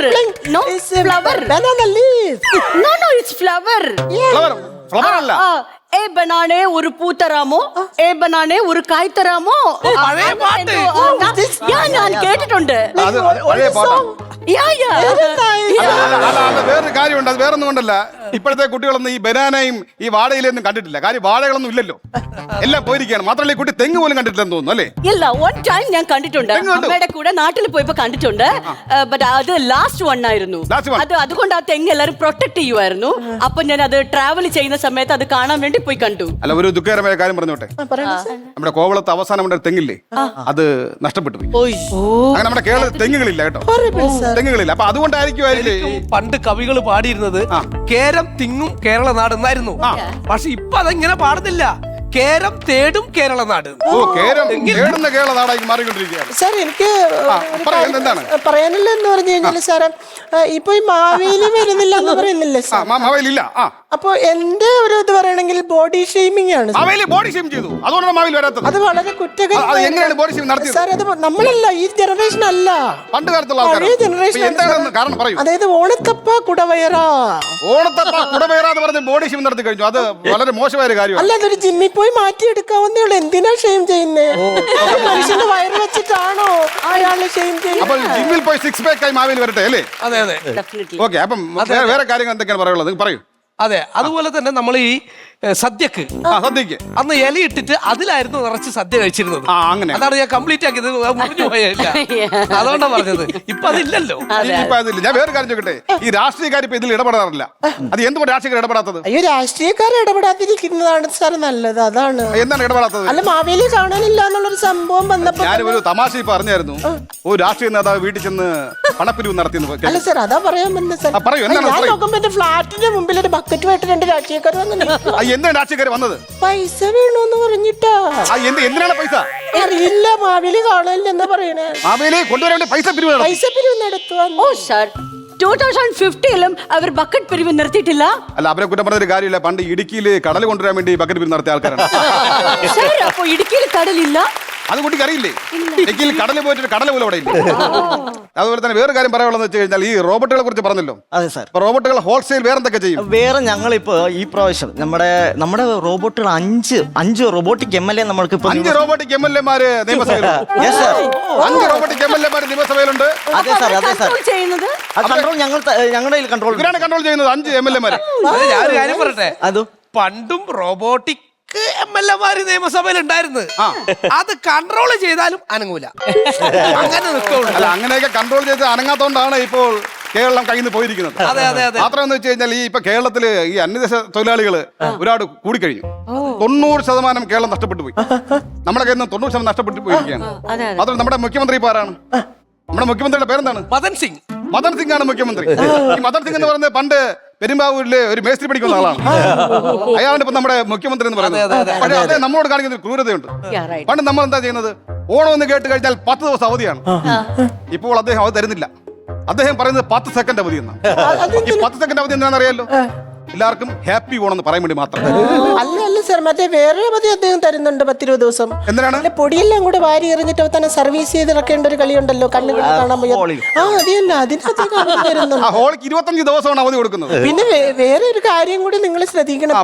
No flower. No no, it's flower. Flower അല്ല. ए बनाने ഒരു പൂ തരാമോ, ए बनाने ഒരു കായ് തരാമോ. പഴയ പാട്ട്. ഞാൻ കേട്ടിട്ടുണ്ട്. അത് പഴയ പാട്ടാ. വേറൊരു കാര്യമുണ്ട്, അത് വേറൊന്നും കൊണ്ടല്ല. ഇപ്പോഴത്തെ കുട്ടികളൊന്നും ഈ ബനാനയും ഈ വാഴയിലൊന്നും കണ്ടിട്ടില്ല. കാര്യം വാഴകളൊന്നും ഇല്ലല്ലോ, എല്ലാം പോയിരിക്കുകയാണ്. മാത്രമല്ല ഈ കുട്ടി തെങ്ങ് പോലും കണ്ടിട്ടില്ലെന്ന് തോന്നുന്നു അല്ലേ? ഇല്ല, വൺ ടൈം ഞാൻ കണ്ടിട്ടുണ്ട്, അമ്മയുടെ കൂടെ നാട്ടിൽ പോയപ്പോ കണ്ടിട്ടുണ്ട്. ബട്ട് അത് ലാസ്റ്റ് വൺ ആയിരുന്നു. അത് അതുകൊണ്ട് ആ തെങ്ങ് എല്ലാരും പ്രൊട്ടക്ട് ചെയ്യുമായിരുന്നു. അപ്പൊ ഞാൻ അത് ട്രാവൽ ചെയ്യുന്ന സമയത്ത് അത് കാണാൻ വേണ്ടി പോയി കണ്ടു. അല്ല, ഒരു ദുഃഖകരമായ കാര്യം പറഞ്ഞോട്ടെ. നമ്മുടെ കോവളത്ത് അവസാനം നമ്മുടെ തെങ്ങില്ലേ, അത് നഷ്ടപ്പെട്ടു പോയി. അങ്ങനെ നമ്മുടെ കേരളത്തിൽ തെങ്ങുകളില്ല കേട്ടോ, തെങ്ങുകളില്ല. അപ്പൊ അതുകൊണ്ടായിരിക്കും പണ്ട് കവികൾ പാടിയിരുന്നത് കേരം തിങ്ങും കേരള നാട് എന്നായിരുന്നു. പക്ഷെ ഇപ്പൊ അതെങ്ങനെ പാടുന്നില്ല. കേരം തേടും കേരള നാട്. ഓ, കേരം തേടുന്ന കേരള നാടായി മാറിക്കൊണ്ടിരിക്കുകയാണ്. സാർ, എനിക്ക് എന്താണ് പറയാനില്ല എന്ന് പറഞ്ഞു കഴിഞ്ഞാല് സാറേ, ഇപ്പൊ ഈ മാവേലി വരുന്നില്ല എന്ന് പറയുന്നില്ലേ സാർ? മാവേലില്ല. അപ്പൊ എന്റെ ഒരു ഇത് പറയണെങ്കിൽ ബോഡി ഷെയ്മിംഗ് ആണ്. ബോഡി ഷെയിം ചെയ്തു, അതുകൊണ്ടാണ് മാവേലി വരാത്തത്. അത് വളരെ കുറ്റകരമാണ്. ബോഡി ഷെയിം നടത്തിയത് സാർ, അത് നമ്മളല്ല, ഈ ജനറേഷൻ അല്ല, പണ്ട് കാലത്തുള്ള പഴയ ജനറേഷൻ. കാരണം പറയൂ. അതായത് ഓണത്തപ്പ കുടവയറ, ഓണത്തപ്പ കുടവയറ എന്ന് പറഞ്ഞ് ബോഡി ഷെയിം നടത്തി കഴിഞ്ഞു. അത് വളരെ മോശമായ കാര്യമാണ്. അല്ല, അതൊരു ജിമ്മിൽ പോയി മാറ്റിയെടുക്കാവുന്നേ ഉള്ളൂ. എന്തിനാ ഷെയിം ചെയ്യുന്നേ? മനുഷ്യന്റെ വയറ് വെച്ചിട്ടാണോ അയാളെ ഷെയിം ചെയ്യുന്നത്? അപ്പൊ ജിമ്മിൽ പോയി സിക്സ് പാക്ക് ആയി മാവേലി വരട്ടെ അല്ലേ? അതെ അതെ. ഓക്കെ, അപ്പം വേറെ കാര്യങ്ങൾ എന്തൊക്കെയാണ് പറയുള്ളത്, പറയൂ. അതെ, അതുപോലെ തന്നെ നമ്മൾ ഈ സദ്യക്ക് അന്ന് ഇലയിട്ടിട്ട് അതിലായിരുന്നു നിറച്ച് സദ്യ കഴിച്ചിരുന്നത്. അങ്ങനെ അതാണ് ഞാൻ കംപ്ലീറ്റ് ആക്കിയത്, മുറിഞ്ഞു പോയില്ല. അതുകൊണ്ടാണ് പറഞ്ഞത്. ഇപ്പൊ അതില്ലല്ലോ. ഞാൻ വേറെ കാര്യം ചോദിക്കട്ടെ, ഈ രാഷ്ട്രീയക്കാർ ഇപ്പൊ ഇതിൽ ഇടപെടാറില്ല. അത് എന്തുകൊണ്ട് രാഷ്ട്രീയക്കാർ ഇടപെടാത്തത്? അയ്യോ, രാഷ്ട്രീയക്കാർ ഇടപെടാതിരിക്കുന്നതാണ് സാർ നല്ലത്. അതാണ്. എന്താണ് ഇടപെടാത്തത്? അല്ല, മാവേലി കാണാനില്ല എന്നുള്ളൊരു സംഭവം വന്നപ്പോ ഞാനൊരു തമാശ പറഞ്ഞായിരുന്നു. ഒരു രാഷ്ട്രീയ നേതാവ് വീട്ടിൽ ചെന്ന് പണപ്പിരിവ് നടത്തിയെന്ന്. അല്ല സാർ, അതാ പറയാൻ പറ്റുന്നത് സാർ. പറയൂ, എന്താണ്? ഞാൻ നോക്കുമ്പോ എന്റെ ഫ്ലാറ്റിന്റെ മുമ്പിൽ ഒരു ബക്കറ്റുമായിട്ട് 2 രാഷ്ട്രീയക്കാർ വന്നു. എന്താണ് രാഷ്ട്രീയക്കാർ വന്നത്? പൈസ വേണോന്ന് പറഞ്ഞിട്ടാ. എന്തിനാണ് പൈസ? അറിയില്ല, മാവേലി കാണാനില്ലെന്ന് പറയണേ. മാവേലി കൊണ്ടുവരാൻ പൈസ പിരിവ് നടത്തുവാൻ. ഓ സാർ, 2050-ലും അവർ ബക്കറ്റ് പിരിവ് നിർത്തിയിട്ടില്ല. അല്ല, അവരെ കുറ്റം പറഞ്ഞൊരു കാര്യമില്ല. പണ്ട് ഇടുക്കിയിൽ കടൽ കൊണ്ടുവരാൻ വേണ്ടി ബക്കറ്റ് പിരിവ് നടത്തിയ ആൾക്കാരാണ്. അപ്പൊ ഇടുക്കിയിൽ കടലില്ല? അത് കുട്ടിക്ക് അറിയില്ലേ? ഇടുക്കിയിൽ കടലിൽ പോയിട്ട് കടൽ പോലെ അവിടെ ഇല്ല. അതുപോലെ തന്നെ വേറെ കാര്യം പറയാനുള്ളത് വെച്ച് കഴിഞ്ഞാൽ, ഈ റോബോട്ടുകളെ കുറിച്ച് പറഞ്ഞല്ലോ. അതെ സാർ. റോബോട്ടുകൾ ഹോൾസെയിൽ വേറെ എന്തൊക്കെ ചെയ്യും? വേറെ ഞങ്ങളിപ്പോ ഈ പ്രാവശ്യം നമ്മുടെ റോബോട്ടുകൾ 5 റോബോട്ടിക് MLA നമ്മൾക്ക് 5 റോബോട്ടിക് MLA-മാര് നിയമസഭയിലുണ്ട്. 5 റോബോട്ടിക് MLA-മാര് നിയമസഭയിലുണ്ട്. അതെ സാർ, അതെ സാർ. കൺട്രോൾ ഞങ്ങളുടെ കൺട്രോൾ കൺട്രോൾ ചെയ്യുന്നത് 5 MLA-മാര്. ഞാൻ കാര്യം പറയട്ടെ, അത് പണ്ടും റോബോട്ടിക് MLA-മാര് നിയമസഭയിൽ ഉണ്ടായിരുന്നു. അത് കൺട്രോൾ ചെയ്താലും അനങ്ങൂല, അങ്ങനെ നിൽക്കുള്ളൂ. അല്ല, അങ്ങനെയൊക്കെ കൺട്രോൾ ചെയ്ത് അനങ്ങാത്തോണ്ടാണ് ഇപ്പോൾ കേരളം കയ്യിൽ നിന്ന് പോയിരിക്കുന്നത്. മാത്രമെന്ന് വെച്ച് കഴിഞ്ഞാൽ, ഈ ഇപ്പൊ കേരളത്തില് ഈ അന്യദേശ തൊഴിലാളികള് ഒരുപാട് കൂടിക്കഴിഞ്ഞു. 90% കേരളം നഷ്ടപ്പെട്ടു പോയി. നമ്മുടെ കയ്യിൽ നിന്ന് 90% നഷ്ടപ്പെട്ടു പോയിരിക്കുകയാണ്. മാത്രമല്ല, നമ്മുടെ മുഖ്യമന്ത്രി ഇപ്പൊ ആരാണ്? നമ്മുടെ മുഖ്യമന്ത്രിയുടെ പേരെന്താണ്? മദൻ സിംഗ്. മദൻ സിംഗ് ആണ് മുഖ്യമന്ത്രി. ഈ മദൻ സിംഗ് എന്ന് പറയുന്നത് പണ്ട് പെരുമ്പാവൂരിലെ ഒരു മേസ്ത്രി പഠിക്കുന്ന ആളാണ്. അയാളാണ് ഇപ്പൊ നമ്മുടെ മുഖ്യമന്ത്രി എന്ന് പറയുന്നത്. പക്ഷേ അദ്ദേഹം നമ്മളോട് കാണിക്കുന്ന ഒരു ക്രൂരതയുണ്ട്. പണ്ട് നമ്മൾ എന്താ ചെയ്യുന്നത്? ഓണം എന്ന് കേട്ട് കഴിഞ്ഞാൽ 10 ദിവസം അവധിയാണ്. ഇപ്പോൾ അദ്ദേഹം അവധി തരുന്നില്ല. അദ്ദേഹം പറയുന്നത് 10 സെക്കൻഡ് അവധി എന്നാണ്. ഈ 10 സെക്കൻഡ് അവധി എന്താണെന്ന് അറിയാലോ? എല്ലാവർക്കും ഹാപ്പി ഓണം എന്ന് പറയാൻ വേണ്ടി മാത്രം. അല്ല സാർ, മറ്റേ വേറെ അവധി അദ്ദേഹം തരുന്നുണ്ട് 10-20 ദിവസം. എന്തിനാണ്? പൊടിയെല്ലാം കൂടെ വാരി എറിഞ്ഞിട്ട് തന്നെ സർവീസ് ചെയ്തിറക്കേണ്ട ഒരു കളിയുണ്ടല്ലോ, കണ്ണുകൾ കാണാൻ പോയി. ഹോളിക്ക് 25 ദിവസമാണ് അവധി കൊടുക്കുന്നത്. പിന്നെ വേറെ ഒരു കാര്യം കൂടി നിങ്ങൾ ശ്രദ്ധിക്കണം.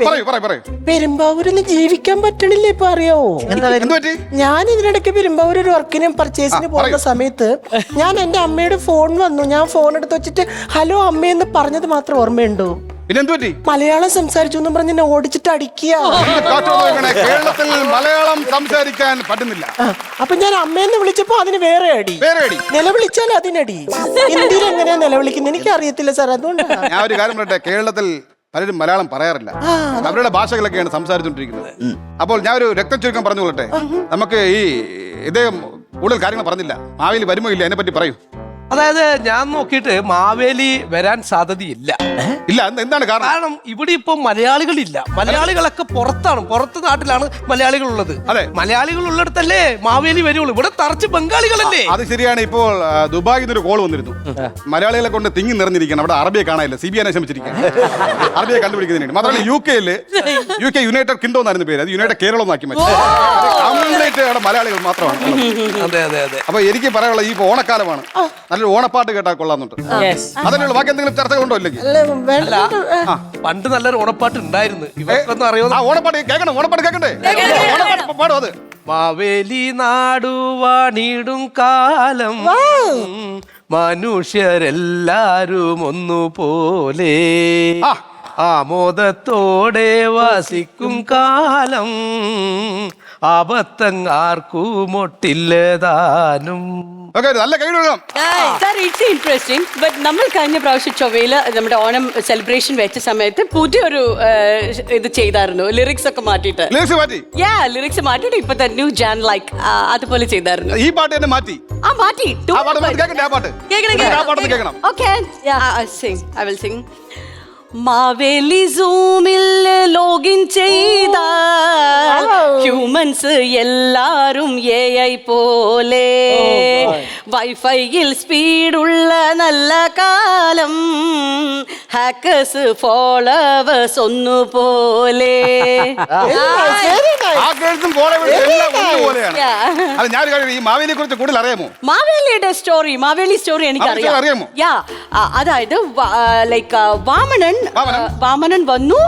പെരുമ്പാവൂരിന്ന് ജീവിക്കാൻ പറ്റണില്ല. ഇപ്പൊ അറിയാവോ? ഞാൻ ഇതിനിടയ്ക്ക് പെരുമ്പാവൂർ ഒരു വർക്കിനും പർച്ചേസിന് പോകുന്ന സമയത്ത് ഞാൻ എന്റെ അമ്മയുടെ ഫോൺ വന്നു. ഞാൻ ഫോൺ എടുത്ത് വെച്ചിട്ട് ഹലോ അമ്മയെന്ന് പറഞ്ഞത് മാത്രം ഓർമ്മയുണ്ടോ? പിന്നെ എന്ത് പറ്റി? മലയാളം സംസാരിച്ചു എന്നും പറഞ്ഞ് എന്നെ ഓടിച്ചിട്ട് അടിക്കുക. കേരളത്തിൽ മലയാളം സംസാരിക്കാൻ പറ്റുന്നില്ല. അപ്പൊ ഞാൻ അമ്മേന്ന് വിളിച്ചപ്പോ അതിന് വേറെ അടി. നിലവിളിച്ചാൽ അതിനടി. ഹിന്ദിയിൽ എങ്ങനെയാ നിലവിളിക്കുന്നത് എനിക്ക് അറിയത്തില്ല സാർ. അതുകൊണ്ട് ഞാൻ ഒരു കാര്യം പറയട്ടെ, കേരളത്തിൽ പലരും മലയാളം പറയാറില്ല, അവരുടെ ഭാഷകളൊക്കെയാണ് സംസാരിച്ചുകൊണ്ടിരിക്കുന്നത്. അപ്പോൾ ഞാൻ ഒരു രക്തചുരുക്കം പറഞ്ഞു കൊള്ളട്ടെ. നമുക്ക് ഈ ഇദ്ദേഹം കൂടുതൽ കാര്യങ്ങൾ പറഞ്ഞില്ല, മാവേലി വരുമോ ഇല്ല അതിനെ പറ്റി പറയൂ. അതായത് ഞാൻ നോക്കിയിട്ട് മാവേലി വരാൻ സാധ്യതയില്ല. ഇല്ല, എന്താണ് കാരണം? കാരണം ഇവിടെ ഇപ്പൊ മലയാളികളില്ല. മലയാളികളൊക്കെ പുറത്താണ്, പുറത്ത് നാട്ടിലാണ് മലയാളികൾ ഉള്ളത്. അതെ, മലയാളികൾ ഉള്ളിടത്തല്ലേ മാവേലി വരുള്ളൂ. ഇവിടെ തറച്ച് ബംഗാളികളല്ലേ. അത് ശരിയാണ്. ഇപ്പോൾ ദുബായിൽ നിന്നൊരു കോൾ വന്നിരുന്നു. മലയാളികളെ കൊണ്ട് തിങ്ങി നിറഞ്ഞിരിക്കണം, അവിടെ അറബിയെ കാണാനില്ല. CBI ശ്രമിച്ചിരിക്കുകയാണ് അറബിയെ കണ്ടുപിടിക്കുന്നതിന്. മാത്രമല്ല UK യുണൈറ്റഡ് കിങ്ഡം എന്നായിരുന്നു പേര്, അത് യുണൈറ്റഡ് കേരളം എന്നാക്കി മാറ്റി. അവിടെ മലയാളികൾ മാത്രമാണ്. അതെ അതെ അതെ. അപ്പൊ എനിക്ക് പറയാനുള്ള ഈ ഓണക്കാലമാണ്, നല്ലൊരു ഓണപ്പാട്ട് കേട്ടാൽ കൊള്ളാന്നുണ്ട്. അതന്നെയുള്ളൂ. ബാക്കി എന്തെങ്കിലും ചർച്ചകളുണ്ടോ? ഇല്ലെങ്കിൽ പണ്ട് നല്ലൊരു ഓണപ്പാട്ട് ഉണ്ടായിരുന്നു, ഇവർക്കൊന്നും അറിയോ? ഓണപ്പാട്ട് കേൾക്കണം, ഓണപ്പാട്ട് കേൾക്കണ്ടേ? പാടും അത്. മാവേലി നാടുവാണിടും കാലം മനുഷ്യരെല്ലാരും ഒന്നുപോലെ ആമോദത്തോടെ വസിക്കും കാലം ആപത്തങ്ങാർക്കുമൊട്ടില്ലതാനും. നല്ല കൈ കൊടുക്കണം. It's interesting. ബട്ട് നമ്മൾ കഴിഞ്ഞ പ്രാവശ്യം ചൊവ്വയില് നമ്മുടെ ഓണം സെലിബ്രേഷൻ വെച്ച സമയത്ത് പുതിയൊരു ഇത് ചെയ്തായിരുന്നു, ലിറിക്സ് ഒക്കെ മാറ്റിയിട്ട്. ലിറിക്സ് മാറ്റിയിട്ട് ഇപ്പൊ ന്യൂ ജാൻ ലൈക്ക് അതുപോലെ ചെയ്തായിരുന്നു. ഈ പാട്ട് തന്നെ മാറ്റി. മാറ്റി. I will sing. മാവേലി സൂമിൽ ലോഗിൻ ചെയ്ത ഹ്യൂമൻസ് എല്ലാരും AI പോലെ വൈഫൈയിൽ സ്പീഡുള്ള നല്ല കാലം ഹാക്കേഴ്സ് ഫോളോവേഴ്സ് ഒന്നുപോലെ. മാവേലിയുടെ സ്റ്റോറി, മാവേലി സ്റ്റോറി എനിക്കറിയാം. അതായത് ലൈക്ക് വാമനൻ വന്നു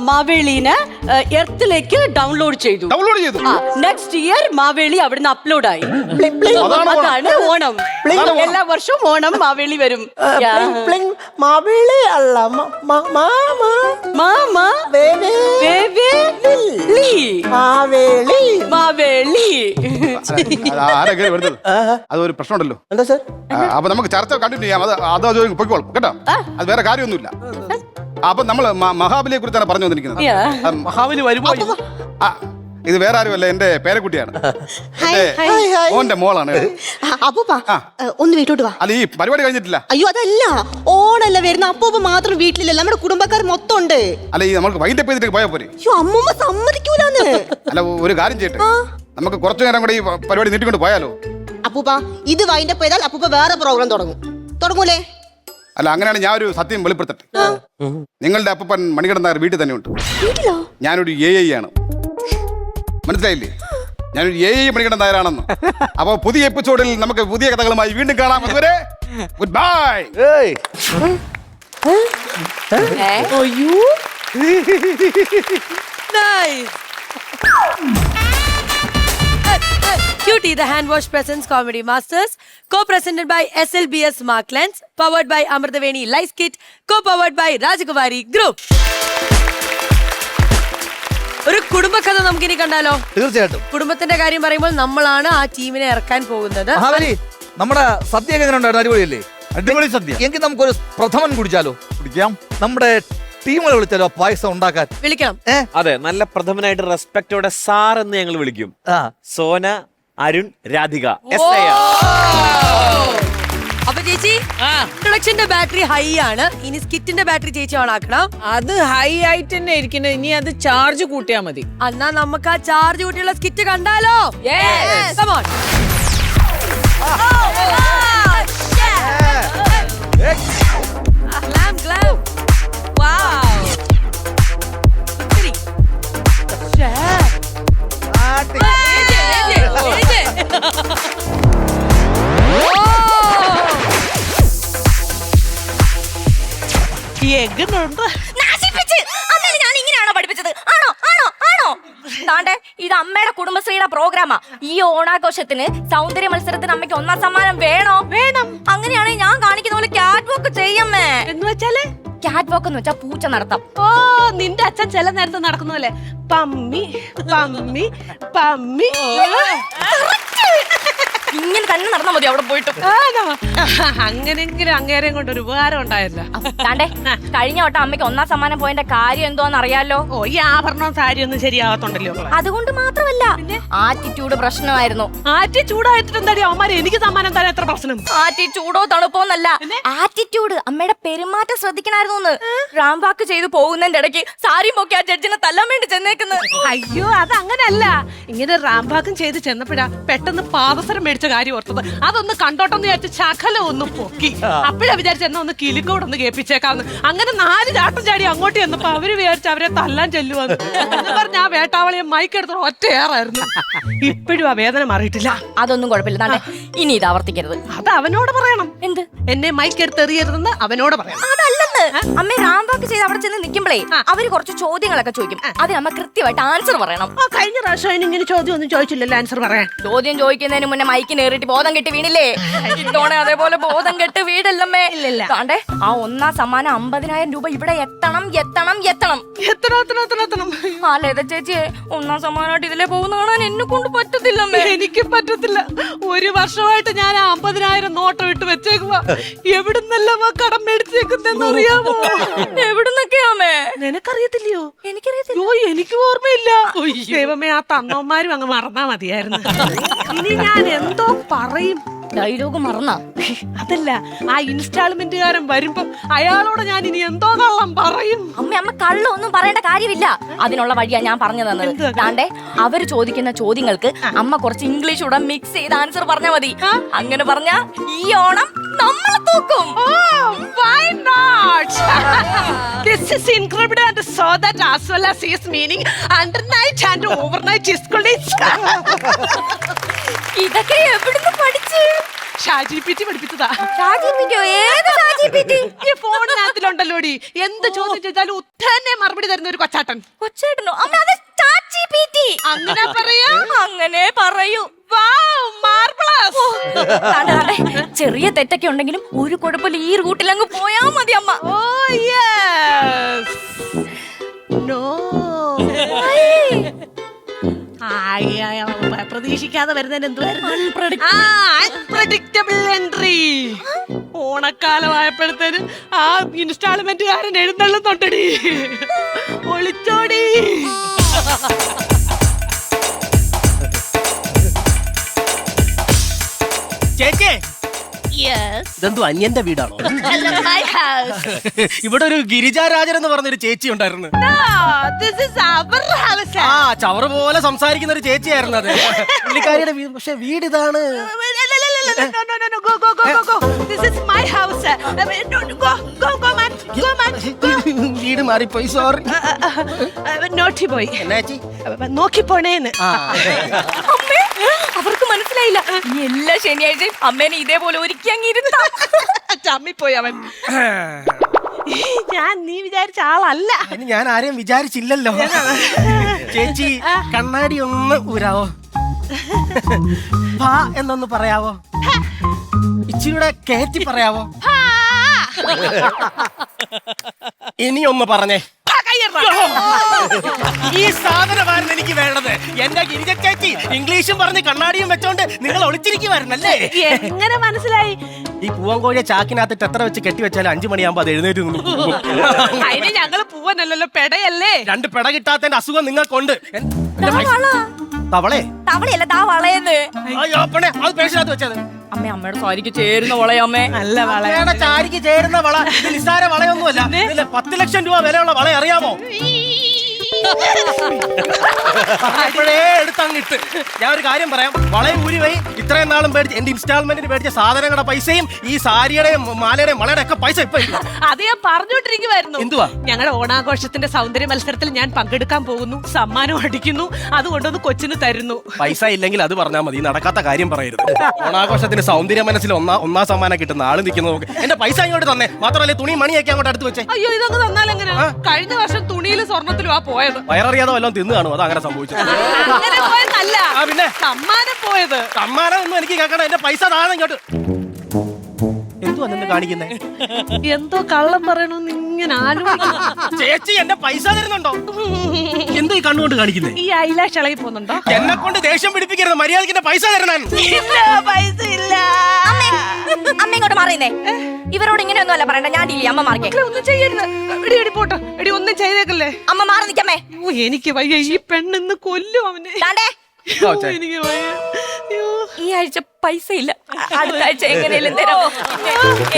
മാവേലിനെ എർത്തിലേക്ക് ഡൗൺലോഡ് ചെയ്തു. നെക്സ്റ്റ് ഇയർ മാവേലി അവിടുന്ന് അപ്ലോഡായി. അതാണ് ഓണം. എല്ലാ വർഷവും ഓണം മാവേലി വരും. മാവേലി അല്ല അതൊരു പ്രശ്നമുണ്ടല്ലോ. എന്താ സാർ? അപ്പൊ നമുക്ക് ചർച്ച കണ്ടിന്യൂ ചെയ്യാം. അത് പൊയ്ക്കോളും കേട്ടോ, അത് വേറെ കാര്യമൊന്നുമില്ല. അപ്പൊ നമ്മള് മഹാബലിയെ കുറിച്ചാണ് പറഞ്ഞു വന്നിരിക്കുന്നത്. മഹാബലി വരുമ്പോ ഇത് വേറെ ആരുമല്ല, എന്റെ പേരക്കുട്ടിയാണ്, ഓന്റെ മോളാണ്. ഒന്ന് വീട്ടോട്ട് വാ. അല്ല, ഈ പരിപാടി കഴിഞ്ഞിട്ടില്ല. അയ്യോ അതല്ല, ഓണല്ല വരുന്ന. അപ്പൂപ്പ മാത്രം വീട്ടിലില്ല, നമ്മുടെ കുടുംബക്കാർ മൊത്തം ഉണ്ട്. അല്ല, ഈ നമുക്ക് വൈകിട്ട് ചെയ്തിട്ട് പോയാ പോരെ? അമ്മൂമ്മ സമ്മതിക്കൂലെന്ന്. അല്ല, ഒരു കാര്യം ചെയ്യട്ടെ, നമുക്ക് കുറച്ചു നേരം കൂടെ ഈ പരിപാടി നീട്ടിക്കൊണ്ട് പോയാലോ? അപ്പൂപ്പ ഇത് വൈൻഡപ്പ് ചെയ്താൽ അപ്പൂപ്പ വേറെ പ്രോഗ്രാം തുടങ്ങൂലേ? അല്ല, അങ്ങനെയാണ് ഞാൻ ഒരു സത്യം വെളിപ്പെടുത്തട്ടെ. നിങ്ങളുടെ അപ്പൻ മണികണ്ഠൻ നായർ വീട്ടിൽ തന്നെ ഉണ്ട്. ഞാനൊരു AI ആണ്, മനസ്സിലായില്ലേ? ഞാനൊരു AI മണികണ്ഠൻ നായരാണെന്ന്. അപ്പൊ പുതിയ എപ്പിസോഡിൽ നമുക്ക് പുതിയ കഥകളുമായി വീണ്ടും കാണാം. അതുവരെ good bye. Cutie, the hand wash presents Comedy Masters, co-presented by SLBS Marklands, powered by Amardaveni Lice Kit, co-powered by Rajakuvari Group. ഒരു കുടുംബകഥ നമുക്കിനി കണ്ടാലോ? തീർച്ചയായിട്ടും. കുടുംബത്തിന്റെ കാര്യം പറയുമ്പോൾ നമ്മളാണ് ആ ടീമിനെ ഇറക്കാൻ പോകുന്നത്. നമ്മുടെ സദ്യ എങ്ങനെ ഉണ്ടായിരുന്നു? അടിപൊളിയല്ലേ? അടിപൊളി സദ്യ. എങ്കിൽ നമുക്കൊരു പ്രഥമൻ കുടിച്ചാലോ? കുടിക്കാം. നമ്മുടെ ടീമുകളെ വിളിച്ചാലോ പായസം ഉണ്ടാക്കാൻ? വിളിക്കണം. അതെ, നല്ല പ്രഥമനായിട്ട് റെസ്പെക്ടോടെ സാർ എന്ന് ഞങ്ങൾ വിളിക്കും. സോന, അരുൺ, രാധിക. അപ്പൊ ചേച്ചി, ഇൻട്രൊഡക്ഷന്റെ ബാറ്ററി ഹൈ ആണ്, ഇനി സ്കിറ്റിന്റെ ബാറ്ററി ചേച്ചി ഓൺ ആക്കണം. അത് ഹൈ ആയിട്ട് തന്നെ ഇരിക്കുന്നത്, ഇനി അത് ചാർജ് കൂട്ടിയാ മതി. എന്നാ നമുക്ക് ആ ചാർജ് കൂട്ടിയുള്ള സ്കിറ്റ് കണ്ടാലോ? Come on. Glam. Wow. ഞാൻ ഇങ്ങനെയാണോ പഠിപ്പിച്ചത്? ആണോ? താണ്ടെ ഇത് അമ്മയുടെ കുടുംബശ്രീയുടെ പ്രോഗ്രാമാ. ഈ ഓണാഘോഷത്തിന് സൗന്ദര്യ മത്സരത്തിന് അമ്മയ്ക്ക് 1ാം സമ്മാനം വേണം. അങ്ങനെയാണെങ്കിൽ ഞാൻ കാണിക്കുന്ന പോലെ ക്യാറ്റ് വാക്ക് ചെയ്യമ്മേ. എന്ന് വെച്ചാല് ക്യാറ്റ് വാക്ക് എന്ന് വെച്ചാൽ പൂച്ച നടത്താം. ഓ നിന്റെ അച്ഛൻ ചില നേരത്ത് നടക്കുന്നല്ലേ പമ്മി പമ്മി പമ്മി. ഇങ്ങനെ തന്നെ നടന്നാ മതി അവിടെ പോയിട്ട്. അങ്ങനെങ്കിലും അങ്ങേരെയും കൊണ്ട് ഒരു ഉപകാരം ഉണ്ടായല്ലോ. താണ്ടേ കഴിഞ്ഞ വട്ടം അമ്മയ്ക്ക് 1ാം സമ്മാനം പോയതിന്റെ കാര്യം എന്തോന്ന് അറിയാലോ? ഓ ഈ ആഭരണം സാരി ഒന്നും ശരിയാകത്തുണ്ടല്ലോ. അതുകൊണ്ട് മാത്രമല്ല ആറ്റിറ്റ്യൂഡ് പ്രശ്നമായിരുന്നു. ചൂടായിട്ട് എന്താടി അവന്മാര് എനിക്ക് സമ്മാനം തരാൻ എത്ര പ്രശ്നം? ചൂടോ തണുപ്പോന്നല്ല, ആറ്റിറ്റ്യൂഡ്. അമ്മയുടെ പെരുമാറ്റം ശ്രദ്ധിക്കണമായിരുന്നു. റാംവാക്ക് ചെയ്ത് പോകുന്നതിന്റെ ഇടയ്ക്ക് സാരി നോക്കി ആ ജഡ്ജിനെ തല്ലാൻ വേണ്ടി ചെന്നേക്കുന്നത്. അയ്യോ അത് അങ്ങനല്ല, ഇങ്ങനെ റാംവാക്കും ചെയ്ത് ചെന്നപ്പോഴാ പെട്ടെന്ന് പാദസരം മേടിച്ച കാര്യം ഓർത്തത്. അതൊന്ന് കണ്ടോട്ടെന്ന് വിചാരിച്ച് ശകലം ഒന്ന് പൊക്കി. അപ്പോഴാ വിചാരിച്ച എന്നാ ഒന്ന് കിലിക്കോടൊന്ന് കേൾപ്പിച്ചേക്കാന്ന്. അങ്ങനെ 4 ചാട്ടം ചാടി അങ്ങോട്ട് ചെന്നപ്പോ അവര് വിചാരിച്ച് അവരെ തല്ലാൻ ചെല്ലുവന്ന് എന്ന് പറഞ്ഞ ആ വേട്ടാവളിയെ മൈക്കെടുത്തോ ഒറ്റയേറായിരുന്നു. ഇപ്പോഴും ആ വേദന മാറിയിട്ടില്ല. അതൊന്നും കുഴപ്പമില്ല. ഇനി ഇത് ആവർത്തിക്കരുത്. അത് അവനോട് പറയണം. എന്ത്? എന്നെ മൈക്കെടുത്ത് എറിയരുതെന്ന് അവനോട് പറയണം. അതല്ലെന്ന് അമ്മ റാംവാക്ക് ചെയ്ത് അവിടെ ചെന്ന് നിൽക്കുമ്പോഴേ അവര് കുറച്ച് ചോദ്യങ്ങളൊക്കെ ചോദിക്കും. അതിന് അമ്മ കൃത്യമായിട്ട് ആൻസർ പറയണം. കഴിഞ്ഞ പ്രാവശ്യം ഇങ്ങനെ ചോദ്യം ഒന്നും ചോദിച്ചില്ലല്ലോ ആൻസർ പറയാൻ. ചോദ്യം ചോദിക്കുന്നതിന് മുന്നേ മൈക്കിന് ഏറിട്ട് ബോധം കെട്ടി വീണില്ലേ? ഇട്ടോണെ അതേപോലെ ബോധം കെട്ട് വീടല്ലമ്മേ. താണ്ടേ ആ 1ാം സമ്മാനം 50,000 രൂപ ഇവിടെ എത്തണം എത്തണം എത്തണം എത്തണം. ആ ലത ചേച്ചിയെ 1ാം സമ്മാനമായിട്ട് ഇതിലെ പോകുന്ന കാണാൻ എന്നെ കൊണ്ട് പറ്റത്തില്ലമ്മേ. എനിക്ക് പറ്റത്തില്ല. 1 വർഷമായിട്ട് ഞാൻ 50,000 നോട്ടം ഇട്ട് വെച്ചേക്കുക. എവിടുന്നെല്ലാം ആ കടം മേടിച്ചേക്കുന്നെന്ന് അറിയാമോ? എവിടുന്നൊക്കെയാമേ? നിനക്കറിയത്തില്ലയോ? എനിക്കറിയത്തില്ല. എനിക്ക് ഓർമ്മയില്ല. ദൈവമേ ആ തന്നവന്മാരും അങ്ങ് മറന്നാ മതിയായിരുന്നു. ഇനി ഞാൻ എന്തോ പറയും. ഡയലോഗ് മറന്നാ? അതല്ല, ആ ഇൻസ്റ്റാൾമെന്റുകാരൻ വരുമ്പോ അയാളോട് ഞാൻ ഇനി എന്തോ കള്ളം പറയും. അമ്മ കള്ളം ഒന്നും പറയേണ്ട കാര്യമില്ല. അതിനുള്ള വഴിയാ ഞാൻ പറഞ്ഞു തന്നത്. താണ്ടേ അവര് ചോദിക്കുന്ന ചോദ്യങ്ങൾക്ക് അമ്മ കുറച്ച് ഇംഗ്ലീഷ് കൂടെ മിക്സ് ചെയ്ത് ആൻസർ പറഞ്ഞാ മതി. അങ്ങനെ പറഞ്ഞാ ഈ ഓണം നമ്മൾ തൂക്കും. Why not? This is incredible and so that as well as his meaning undernight and overnight is colleagues. ഇതൊക്കെ എവിടുന്ന് പഠിച്ച്? ഷാജിപിറ്റി പഠിപ്പിച്ചതാ. ഏത് ഷാജിപിറ്റി? ഈ ഫോണിനകത്തിലുണ്ടല്ലോടി, എന്ത് ചോദ്യം ചെയ്താലും ഉത്തരനെ മറുപടി തരുന്ന ഒരു കൊച്ചാട്ടൻ. കൊച്ചാട്ടനോ? അമ്മ അത് ചാച്ചിപിറ്റി. അങ്ങനെ പറയാ? അങ്ങനെ പറയൂ. ചെറിയ തെറ്റൊക്കെ ഉണ്ടെങ്കിലും ഒരു കുഴപ്പമില്ല, ഈ റൂട്ടിൽ അങ്ങ് പോയാ മതി അമ്മ. പ്രതീക്ഷിക്കാതെ വരുന്നതിന് എന്തുവായിരുന്നു? Unpredictable entry. ഓണക്കാലമായപ്പോഴത്തേന് ആ ഇൻസ്റ്റാൾമെന്റുകാരൻ എഴുന്നള്ളുന്നുണ്ടടി. ഒളിച്ചോടി. ചേച്ചേ, ഇതെന്തോ അന്യന്റെ വീടാണോ? ഇവിടെ ഒരു ഗിരിജാരാജൻ എന്ന് പറഞ്ഞൊരു ചേച്ചി ഉണ്ടായിരുന്നു. ആ ചവറ് പോലെ സംസാരിക്കുന്ന ഒരു ചേച്ചിയായിരുന്നു അത്. പുള്ളിക്കാരിയുടെ വീട്, പക്ഷെ വീട് ഇതാണ്. വീട് മാറിപ്പോയി, സോറി. നോട്ടി പോയി. നോക്കിപ്പോണേന്ന്. അവർക്ക് മനസ്സിലായില്ല. എല്ലാ ശനിയാഴ്ചയും അമ്മേനെ ഇതേപോലെ ഒരുക്കി അങ്ങിരുത്താം. ചമ്മിപ്പോയി അവൻ. ഞാൻ നീ വിചാരിച്ച ആളല്ല. ഞാൻ ആരെയും വിചാരിച്ചില്ലല്ലോ. ചേച്ചി കണ്ണാടി ഒന്ന് ഊരാവോ? ഭാ എന്നൊന്ന് പറയാവോ? ഇച്ചിരിയുടെ കയറ്റി പറയാവോ? ഇനി ഒന്ന് പറഞ്ഞേ. ഈ സാധനമായിരുന്നു എനിക്ക് വേണ്ടത്. എന്റെ ഗിരിജ ചേച്ചി ഇംഗ്ലീഷും പറഞ്ഞ് കണ്ണാടിയും വെച്ചോണ്ട് നിങ്ങൾ ഒളിച്ചിരിക്കുവായിരുന്നല്ലേ? എങ്ങനെ മനസ്സിലായി? ഈ പൂവൻകോഴിയെ ചാക്കിനകത്തിട്ട് എത്ര വെച്ച് കെട്ടി വെച്ചാലും 5 മണിയാകുമ്പോ അത് എഴുന്നേറ്റ് അതിന് ഞങ്ങള് പൂവനല്ലോ, പെടയല്ലേ. 2 പെട കിട്ടാത്തതിന്റെ അസുഖം നിങ്ങൾക്കുണ്ട്. തവളെ തവളയല്ല, താ വളയെന്ന്. അത് പേശിനകത്ത് വെച്ചത്. അമ്മ അമ്മയുടെ സാരിക്ക് ചേരുന്ന വളയമ്മേ. നല്ല വള. സാരിക്ക് ചേരുന്ന വള. ഇത് നിസ്സാര വളയൊന്നുമല്ല. 10 ലക്ഷം രൂപ വിലയുള്ള വള അറിയാമോ? അപ്പോഴേ എടുത്തങ്ങിട്ട് ഞാൻ ഒരു കാര്യം പറയാം. വളയും ഊരി പോയി ഇത്രയും നാളും പേടിച്ച് എന്റെ ഇൻസ്റ്റാൾമെന്റിന് പേടിച്ച സാധനങ്ങളുടെ പൈസയും ഈ സാരിയുടെയും മാലയുടെയും വളയുടെ ഒക്കെ പൈസ ഇപ്പൊ അത് ഞാൻ പറഞ്ഞോണ്ടിരിക്കുവായിരുന്നു. എന്തുവാ? ഞങ്ങളുടെ ഓണാഘോഷത്തിന്റെ സൗന്ദര്യ മത്സരത്തിൽ ഞാൻ പങ്കെടുക്കാൻ പോകുന്നു, സമ്മാനം അടിക്കുന്നു, അതുകൊണ്ടൊന്ന് കൊച്ചിന് തരുന്നു. പൈസ ഇല്ലെങ്കിൽ അത് പറഞ്ഞാൽ മതി, നടക്കാത്ത കാര്യം പറയരുത്. ഓണാഘോഷത്തിന് സൗന്ദര്യ മനസ്സിൽ ഒന്നാം സമ്മാനം കിട്ടുന്ന ആള് നിൽക്കുന്നത് നോക്ക്. എന്റെ പൈസ ഇങ്ങോട്ട് തന്നെ, മാത്രമല്ല തുണി മണിയൊക്കെ അങ്ങോട്ട് അടുത്ത് വെച്ചേ. അയ്യോ ഇതൊക്കെ തന്നാലെങ്ങനെ? കഴിഞ്ഞ വർഷം തുണിയിലും സ്വർണ്ണത്തിലും ആ പോയത്. വയററിയാതെ വല്ലതും തിന്നു കാണും, അത് അങ്ങനെ സംഭവിച്ചത്. അങ്ങനെ പോയതല്ല, പിന്നെ സമ്മാനം പോയത്. സമ്മാനം ഒന്നും എനിക്ക് കേൾക്കണം. എന്റെ പൈസ താഴെ ഇങ്ങോട്ട്. എന്തുവാ നിന്ന് കാണിക്കുന്നേ? എന്തോ കള്ളം പറയണമെന്ന് ഇങ്ങനെ ആലോചിക്കുന്നു. ചേച്ചി എന്റെ പൈസ തരുന്നുണ്ടോ? എന്തോ ഈ കണ്ണുകൊണ്ട് കാണിക്കുന്നേ? ഈ ഐലാഷ് ഇളകി പോകുന്നുണ്ടോ? എന്നെ കൊണ്ട് ദേഷ്യം പിടിപ്പിക്കരുത്, മര്യാദയ്ക്ക് എന്റെ പൈസ തരണം. പൈസ ഇല്ല. അമ്മ ഇങ്ങോട്ട് മാറിയുന്നേ. ഇവരോട് ഇങ്ങനെയൊന്നും അല്ല പറയണ്ട, ഞാൻ ഡീൽ ചെയ്യാം. അമ്മ മാറിക്കേ. ഒന്നും ചെയ്യരുത്. എടി എടി പോട്ടോ, എടി ഒന്നും ചെയ്തേക്കല്ലേ. അമ്മ മാറി നിക്കമ്മേ. എനിക്ക് വയ്യ, ഈ പെണ്ണിന്ന് കൊല്ലും അവനെ. എനിക്ക് വയ്യ. ഈ ആഴ്ച പൈസ ഇല്ല, അടുത്ത ആഴ്ച എങ്ങനെയാലും തരാം.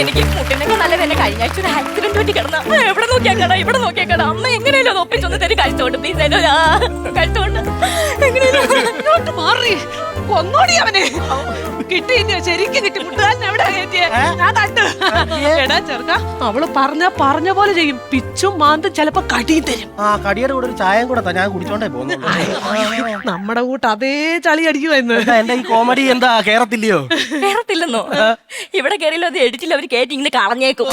എനിക്ക് മുട്ടിനൊക്കെ നല്ല തന്നെ. കഴിഞ്ഞ ആഴ്ച ഒരു ആക്സിഡന്റ് പറ്റി കിടന്ന എവിടെ നോക്കിയാ കട, ഇവിടെ നോക്കിയാ കട. അമ്മ എങ്ങനെയല്ലോ ഒപ്പിച്ചൊന്ന് തരും. കഴിച്ചോണ്ട് പ്ലീസ്, കഴിച്ചോണ്ട് എങ്ങനെയാലും മാറി കൊന്നോടി അവനെ. കിട്ടി, ശരിക്കും കിട്ടി. മുട്ടുകാരൻ എവിടെ കയറ്റിയെ? ഞാൻ കണ്ടു. എടാ ചെറുക്ക, അവള് പറഞ്ഞ പോലെ ചെയ്യും. പിച്ചും മാന്തും ചിലപ്പോ കടിയും തരും. ആ കടിയുടെ കൂടെ ഒരു ചായം കൂടെ ഞാൻ കുടിച്ചോണ്ടേ പോകുന്നു. നമ്മുടെ കൂട്ട് അതേ ചളി അടിക്കുമായിരുന്നു. എന്റെ ഈ കോമഡി എന്താ കേറത്തില്ലയോ? കേറത്തില്ലെന്നോ? ഇവിടെ കയറിയല്ലോ, അത് എഡിറ്റിൽ അവർ കയറ്റി ഇങ്ങനെ കളഞ്ഞേക്കും.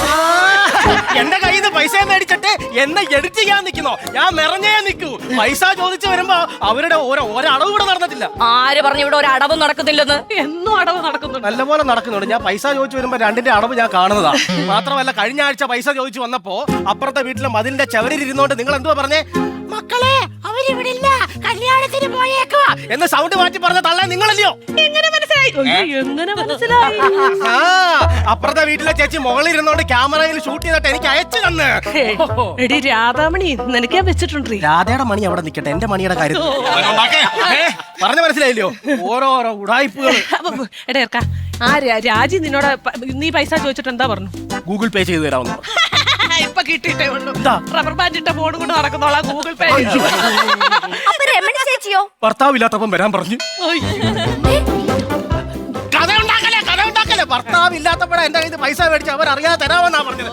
എന്റെ കയ്യിൽ നിന്ന് പൈസ മേടിച്ചിട്ട് എന്നെ എഡിറ്റ് ചെയ്യാൻ നിൽക്കുന്നോ? ഞാൻ നിറഞ്ഞേ നിൽക്കൂ. പൈസ ചോദിച്ചു വരുമ്പോ അവരുടെ ഒരളവ് കൂടെ നടന്നിട്ടില്ല. ആര് പറഞ്ഞു ഇവിടെ ഒരു അടവും നടക്കുന്നില്ലെന്ന്? എന്നും അടവ് നടക്കുന്നുണ്ട്, നല്ലപോലെ നടക്കുന്നുണ്ട്. ഞാൻ പൈസ ചോദിച്ചു വരുമ്പോ രണ്ടിന്റെ അടവ് ഞാൻ കാണുന്നതാ. മാത്രമല്ല കഴിഞ്ഞ ആഴ്ച പൈസ ചോദിച്ചു വന്നപ്പോ അപ്പുറത്തെ വീട്ടിലെ മതിലിന്റെ ചവരിൽ ഇരുന്നോണ്ട് നിങ്ങൾ എന്തുവാ പറഞ്ഞേ? മക്കളെ അവരിവിടെ ഇല്ല, കല്യാണത്തിന് പോയേക്കുവാ എന്ന് സൗണ്ട് മാറ്റി പറഞ്ഞ തള്ളേ നിങ്ങളല്ലയോ? എങ്ങനെ മനസ്സിലായി? എങ്ങനെ മനസ്സിലായി? ആ അപ്പുറത്തെ വീട്ടിലെ ചേച്ചി മുകളിൽ ഇരുന്നോണ്ട് ക്യാമറയിൽ ഷൂട്ട് ചെയ്തിട്ട് എനിക്ക് അയച്ചു തന്ന്. എടി രാധാമണി, നിനക്ക് ഞാൻ വെച്ചിട്ടുണ്ട്. രാധയുടെ മണി അവിടെ നിൽക്കട്ടെ, എന്റെ മണിയുടെ കാര്യം പറഞ്ഞു മനസ്സിലായില്ലയോ? ഓരോരോ ഉടായ്പകൾ. എടാ ഇറക്ക, ആ രാജി നിന്നോട് നീ പൈസ ചോദിച്ചിട്ട് എന്താ പറഞ്ഞു? ഗൂഗിൾ പേ ചെയ്ത് തരാമെന്ന്. ഇപ്പൊ കിട്ടിയിട്ടേ ഉള്ളൂ. റബ്ബർ ബാൻഡ് ഇട്ട ഫോൺ കൊണ്ട് നടക്കുന്നോളാം ഗൂഗിൾ പേ. ചേച്ചിയോ? ഭർത്താവില്ലാത്തപ്പം വരാൻ പറഞ്ഞു. കഥ ഉണ്ടാക്കല്ലേ. ഭർത്താവില്ലാത്തപ്പോഴാ എന്റെ കയ്യിൽ പൈസ മേടിച്ച് അവർ അറിയാതെ തരാമെന്നാ പറഞ്ഞത്.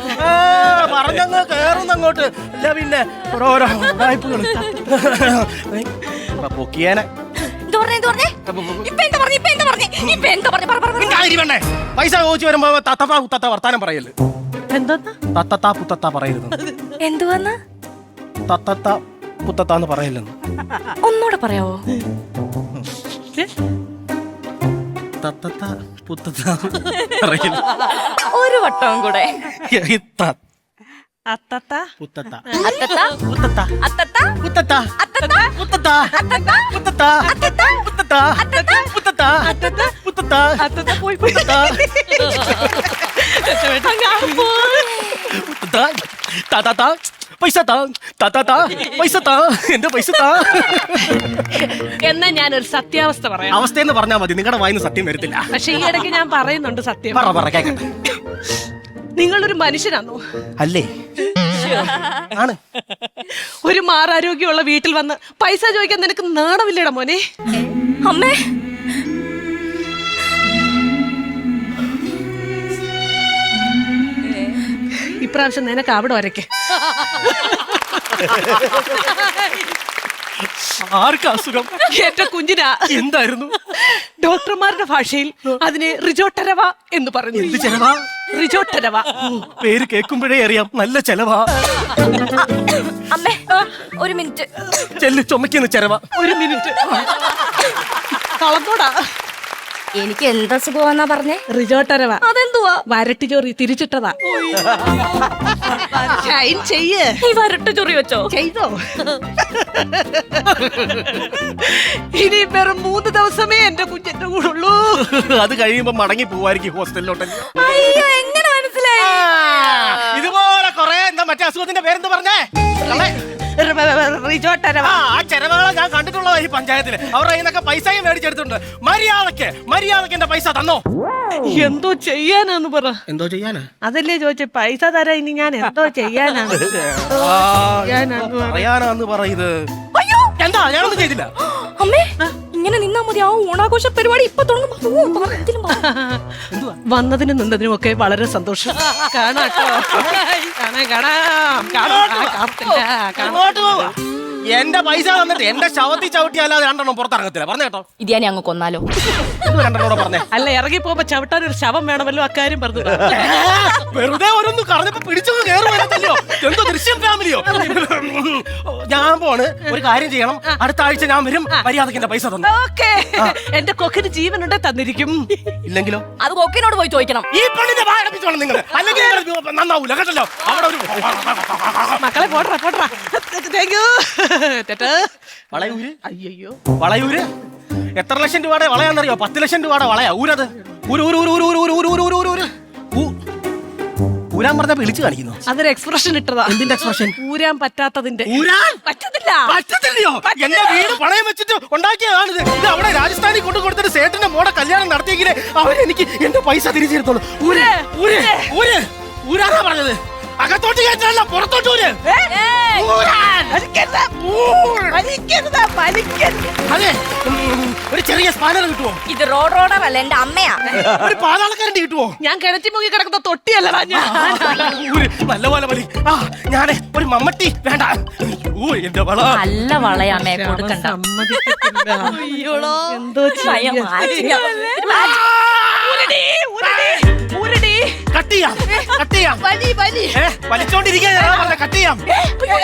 പറഞ്ഞങ്ങ് കേറുന്ന അങ്ങോട്ട്. അല്ല പിന്നെ ഓരോരോ ഉടായ്പകൾ പൊക്കിയേനെ. പൈസ ചോദിച്ചു വരുമ്പോ തത്തത്താ കുത്തത്ത വർത്താനം പറയല്ലേ. എന്താ തത്തത്താ പുത്തത്താ പറയരുത്. എന്തുവന്ന്? തത്തത്താ പുത്തത്താന്ന് പറയല്ലെന്ന്. ഒന്നുകൂടെ പറയാവോ? തത്തത്താ പുത്തത്താ പറയല്ല. ഒരു വട്ടവും കൂടെ. അത്തത്ത പുത്തത്ത അത്തത്ത പുത്തത്ത അത്തത്ത പുത്തത്ത അത്തത്ത പുത്തത്ത അത്തത്ത പുത്തത്ത അത്തത്ത പുത്തത്ത അത്തത്ത പുത്തത്ത അത്തത്ത പുത്തത്ത അത്തത്ത പോയി പുത്തത്ത താ പൈസ താ പൈസ താ എന്റെ പൈസ താ. എന്നാ ഞാനൊരു സത്യാവസ്ഥ പറയാം. അവസ്ഥ എന്ന് പറഞ്ഞാൽ മതി, നിങ്ങളുടെ വായിന്ന് സത്യം വരത്തില്ല. പക്ഷെ ഈ ഇടയ്ക്ക് ഞാൻ പറയുന്നുണ്ട് സത്യം. പറ കേക്കട്ടെ. നിങ്ങളൊരു മനുഷ്യനാണോ? അല്ലേ? ആണ്. ഒരു മാറാരോഗ്യമുള്ള വീട്ടിൽ വന്ന് പൈസ ചോദിക്കാൻ നിനക്ക് നാണമില്ലടാ മോനെ? അമ്മേ, ഇപ്രാവശ്യം നിനക്ക് അവിടെ വരയ്ക്ക്. ആർക്കാ അസുഖം? എന്റെ കുഞ്ഞിനാ. എന്തായിരുന്നു? ഡോക്ടർമാരുടെ ഭാഷയിൽ അതിന് റിജോട്ടരവ എന്ന് പറഞ്ഞു. എന്ത് ചെലവാ? റിജോട്ടരവ. പേര് കേൾക്കുമ്പോഴേ അറിയാം നല്ല ചെലവാ. അമ്മേ ഒരു മിനിറ്റ്. ചെല്ല്, ചുമക്കുന്ന ചെലവാ. ഒരു മിനിറ്റ് കളന്നോടാ. എനിക്ക് എന്താ സുഖമാന്നാ പറഞ്ഞേ? റിജോട്ടരവ. അതെന്തുവാ? വരട്ടി ചൊറി തിരിച്ചിട്ടതാ. ഷൈൻ ചെയ്യ്. ഈ വരട്ട് ചൊറി വെച്ചോ? ചെയ്തോ? ഇനി വെറും 3 ദിവസമേ എന്റെ കുഞ്ഞിന്റെ കൂടെ ഉള്ളൂ. അത് കഴിയുമ്പോ മടങ്ങി പോവായിരിക്കും ഹോസ്റ്റലിലോട്ട്. അയ്യോ, എങ്ങനെ മനസ്സിലായി? ഇതുപോലെ കൊറേ എന്താ മറ്റേ അസുഖത്തിന്റെ പേരെന്ത് പറഞ്ഞേ? റിജോട്ടരവ. ആ ചെലവുകളെ ഞാൻ കണ്ടിട്ടുള്ളതാ ഈ പഞ്ചായത്തില്. അവരുടെ കയ്യിൽ നിന്നൊക്കെ പൈസയും മേടിച്ചെടുത്തിട്ടുണ്ട്. മര്യാദക്ക് എന്റെ പൈസ തന്നോ? എന്തോ ചെയ്യാനാന്ന് പറ. എന്തോ ചെയ്യാനാ? അതല്ലേ ചോദിച്ചേ. പൈസ തരാ ഇനി ഞാൻ എന്തോ ചെയ്യാനാണ്. പറയാനാന്ന് പറയുന്നത്. അയ്യോ, എന്താ? ഞാനൊന്നും ചെയ്തില്ല. അമ്മേ, ഇങ്ങനെ നിന്നാ മതി. ആ ഓണാഘോഷ പരിപാടി ഇപ്പൊ തുടങ്ങും. വന്നതിനും നിന്നതിനും ഒക്കെ വളരെ സന്തോഷം. കാണാട്ടോ. കാണാം. എന്റെ പൈസ തന്നിട്ട് എന്റെ ശവത്തി ചവിട്ടി അല്ലാതെ രണ്ടെണ്ണം പുറത്തിറങ്ങത്തില്ല. പറഞ്ഞ കേട്ടോ. ഇത് ഞാൻ അങ്ങ് കൊന്നാലോ? രണ്ടെണ്ണോടെ പറഞ്ഞേ. അല്ല, ഇറങ്ങി പോകുമ്പോ ചവിട്ടാൻ ഒരു ശവം വേണമല്ലോ, അക്കാര്യം പറഞ്ഞു. വെറുതെ ഓരോന്ന് പറഞ്ഞപ്പോ പിടിച്ചൊന്ന് കയറുമല്ലോ. എന്തോ ദൃശ്യം ഫാമിലിയോ? ഞാൻ പോണ്, ഒരു കാര്യം ചെയ്യണം. അടുത്ത ആഴ്ച ഞാൻ വരും, മര്യാദക്ക് എന്റെ പൈസ തന്നു. ഓക്കേ, എന്റെ കൊക്കിന് ജീവനുണ്ടെ തന്നിരിക്കും. ഇല്ലെങ്കിലോ? അത് കൊക്കിനോട് പോയി ചോദിക്കണം. ഈ പെണ്ണിന്റെ വായടപ്പിച്ചോണം നിങ്ങൾ, അല്ലെങ്കിൽ നന്നാവൂല കേട്ടല്ലോ. അവിടെ ഒരു മക്കളെ പോട്രാ പോട്രാ. Thank you. വളയൂര്. അയ്യോ, വളയൂര് എത്ര ലക്ഷം രൂപയുടെ വളയാന്നറിയോ? 10 ലക്ഷം രൂപയുടെ വളയാ. ഊരത് ഊരാൻ പറഞ്ഞപ്പോ വിളിച്ചു കാണിക്കുന്നു. അതൊരു എക്സ്പ്രഷൻ ഇട്ടതാ. എന്തിന്റെ എക്സ്പ്രഷൻ? ഊരാൻ പറ്റാത്തതിന്റെ. ഊരാൻ പറ്റത്തില്ല. പറ്റത്തില്ലയോ? എന്റെ വീട് പണയം വെച്ചിട്ട് ഉണ്ടാക്കിയതാണിത്. ഇത് അവിടെ രാജസ്ഥാനിൽ കൊണ്ടു കൊടുത്തിട്ട് സേട്ടിന്റെ മോടെ കല്യാണം നടത്തിയെങ്കിലേ അവരെനിക്ക് എന്റെ പൈസ തിരിച്ചെടുത്തോളൂ. ഊര് ഊര് ഊര് ഊരാനാ പറഞ്ഞത്. അകത്തോട്ട് കയറ്റല്ല, പുറത്തോട്ട് ഊര്. അതെ, ഒരു ചെറിയ സ്പാനർ കിട്ടുമോ? ഇത് റോഡർ അല്ല, എന്റെ അമ്മയാ. ഒരു പാതാളക്കാരൻ്റെ കിട്ടുമോ? ഞാൻ കിണറ്റി മുങ്ങി കിടക്കുന്ന തൊട്ടിയല്ലടാ ഞാൻ. നല്ലപോലെ മതി. ആ, ഞാനേ ഒരു മമ്മട്ടി വേണ്ട. എന്റെ വള നല്ല വളയാമേ, കൊടുക്കണ്ട. എന്തോ വലിച്ചോണ്ടിരിക്കാൻ കട്ട് ചെയ്യാം.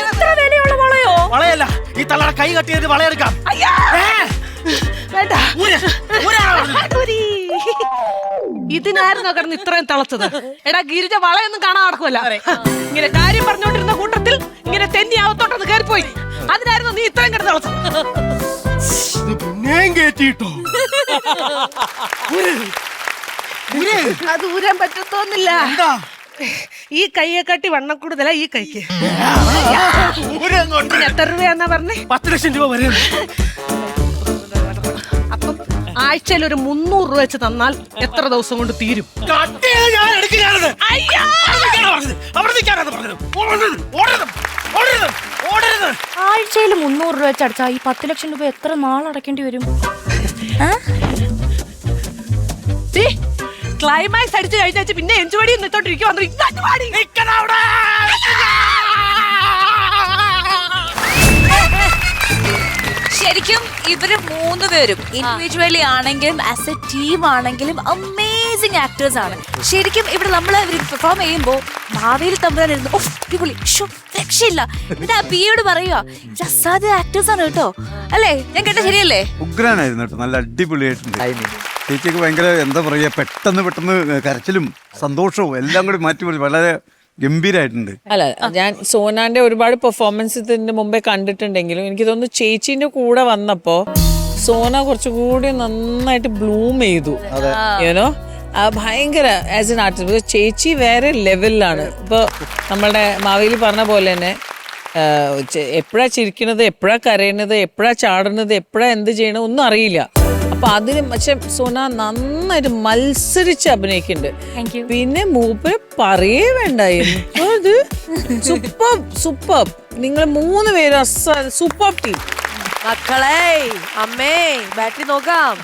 എത്ര വിലയുള്ള വളയോ? വളയല്ല, ഈ തള്ളയുടെ കൈ കട്ട് ചെയ്ത് വളയെടുക്കാം. ഇതിനായിരുന്നു കിടന്ന് ഇത്രയും തിളച്ചത്. എടാ ഗിരിജ, വളയൊന്നും കാണാൻ നടക്കുമല്ല. ഇങ്ങനെ കാര്യം പറഞ്ഞോണ്ടിരുന്ന കൂട്ടത്തിൽ ഇങ്ങനെ തെന്നി അകത്തോട്ടൊന്ന് കയറിപ്പോയി. അതിനായിരുന്നു നീ ഇത്രയും കിടന്ന് തിളച്ചത്. പിന്നെയും കേറ്റിട്ടോ? അത് ഊരാൻ പറ്റത്തോന്നില്ല. ഈ കൈയെ കാട്ടി വണ്ണം കൂടുതലാ ഈ കൈക്ക്. എത്ര രൂപയാന്നാ പറഞ്ഞേ? 10 ലക്ഷം രൂപ വരെ. അപ്പം ആഴ്ചയിൽ ഒരു 300 രൂപ വെച്ച് തന്നാൽ എത്ര ദിവസം കൊണ്ട് തീരും? ആഴ്ചയിൽ 300 രൂപ വെച്ച് അടച്ചാ ഈ 10 ലക്ഷം രൂപ എത്ര നാളടക്കേണ്ടി വരും? ക്ലൈമാക്സ് അടിച്ചു കഴിഞ്ഞാൽ പിന്നെ എഞ്ചുവടി നിട്ടോണ്ടിരിക്കും. ശരിക്കും ഇവര് 3 പേരും ഇൻഡിവിജ്വലി ആണെങ്കിലും ആസ് എ ടീം ആണെങ്കിലും അമേസിംഗ് ആക്ടേഴ്സ് ആണ്. ശരിക്കും ഇവിടെ നമ്മൾ പെർഫോം ചെയ്യുമ്പോൾ ഭാവിയിൽ തമ്പുരാനിരുന്നു അടിപൊളി, രക്ഷയില്ല. എന്നിട്ട് ആ പിയോട് പറയുക അസാധ്യ ആക്ടേഴ്സ് ആണ് കേട്ടോ, അല്ലേ? ഞാൻ കേട്ട ശരിയല്ലേ? ഉഗ്രാനായിരുന്നു കേട്ടോ, നല്ല അടിപൊളിയായിട്ടുണ്ട്. ചേച്ചിക്ക് ഭയങ്കര എന്താ പറയുക, പെട്ടെന്ന് കരച്ചിലും സന്തോഷവും എല്ലാം കൂടി മാറ്റി വളരെ ഗംഭീരായിട്ടുണ്ട്. അല്ല, ഞാൻ സോനാന്റെ ഒരുപാട് പെർഫോമൻസ് ഇതിന്റെ മുമ്പേ കണ്ടിട്ടുണ്ടെങ്കിലും എനിക്ക് തോന്നുന്നു ചേച്ചീന്റെ കൂടെ വന്നപ്പോ സോന കുറച്ചുകൂടി നന്നായിട്ട് ബ്ലൂം ചെയ്തു. യുനോ, ഭയങ്കര ആസ് എൻ ആർട്ടിസ്റ്റ്. ചേച്ചി വേറെ ലെവലിലാണ്. ഇപ്പൊ നമ്മളുടെ മാവേലി പറഞ്ഞ പോലെ തന്നെ എപ്പോഴാ ചിരിക്കണത്, എപ്പോഴാ കരയണത്, എപ്പോഴാ ചാടുന്നത്, എപ്പോഴാ എന്ത് ചെയ്യണത് ഒന്നും അറിയില്ല. അപ്പൊ അതിന് പക്ഷെ സോന നന്നായിട്ട് മത്സരിച്ച് അഭിനയിക്കുന്നുണ്ട്. പിന്നെ മൂപ്പര് പറയേ വേണ്ട, അത് സൂപ്പർ. നിങ്ങൾ 3 പേരും സൂപ്പർ ടീം. മക്കളെ, അമ്മേ, ബാറ്ററി നോക്കാം.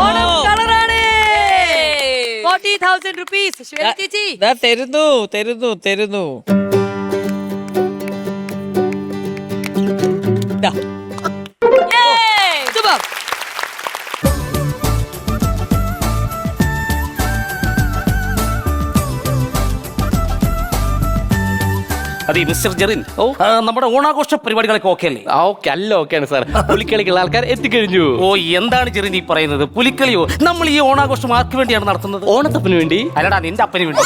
ഓണം കളറാണ്. 40,000 rupees. ശ്വേത ചേച്ചി തരുന്നു. ശുഭം. അതെ മിസ്റ്റർ ജെറിൻ, നമ്മുടെ ഓണാഘോഷ പരിപാടികളൊക്കെ ഓക്കെ അല്ലേ? ഓക്കെ, അല്ല ഓക്കെയാണ് സാർ. പുലിക്കളിക്കുള്ള ആൾക്കാർ എത്തിക്കഴിഞ്ഞു. ഓ, എന്താണ് ജെറിൻ ഈ പറയുന്നത്? പുലിക്കളിയോ? നമ്മൾ ഈ ഓണാഘോഷം ആർക്ക് വേണ്ടിയാണ് നടത്തുന്നത്? ഓണത്തപ്പന് വേണ്ടി. അല്ലടാ, നിന്റെ അപ്പന് വേണ്ടി.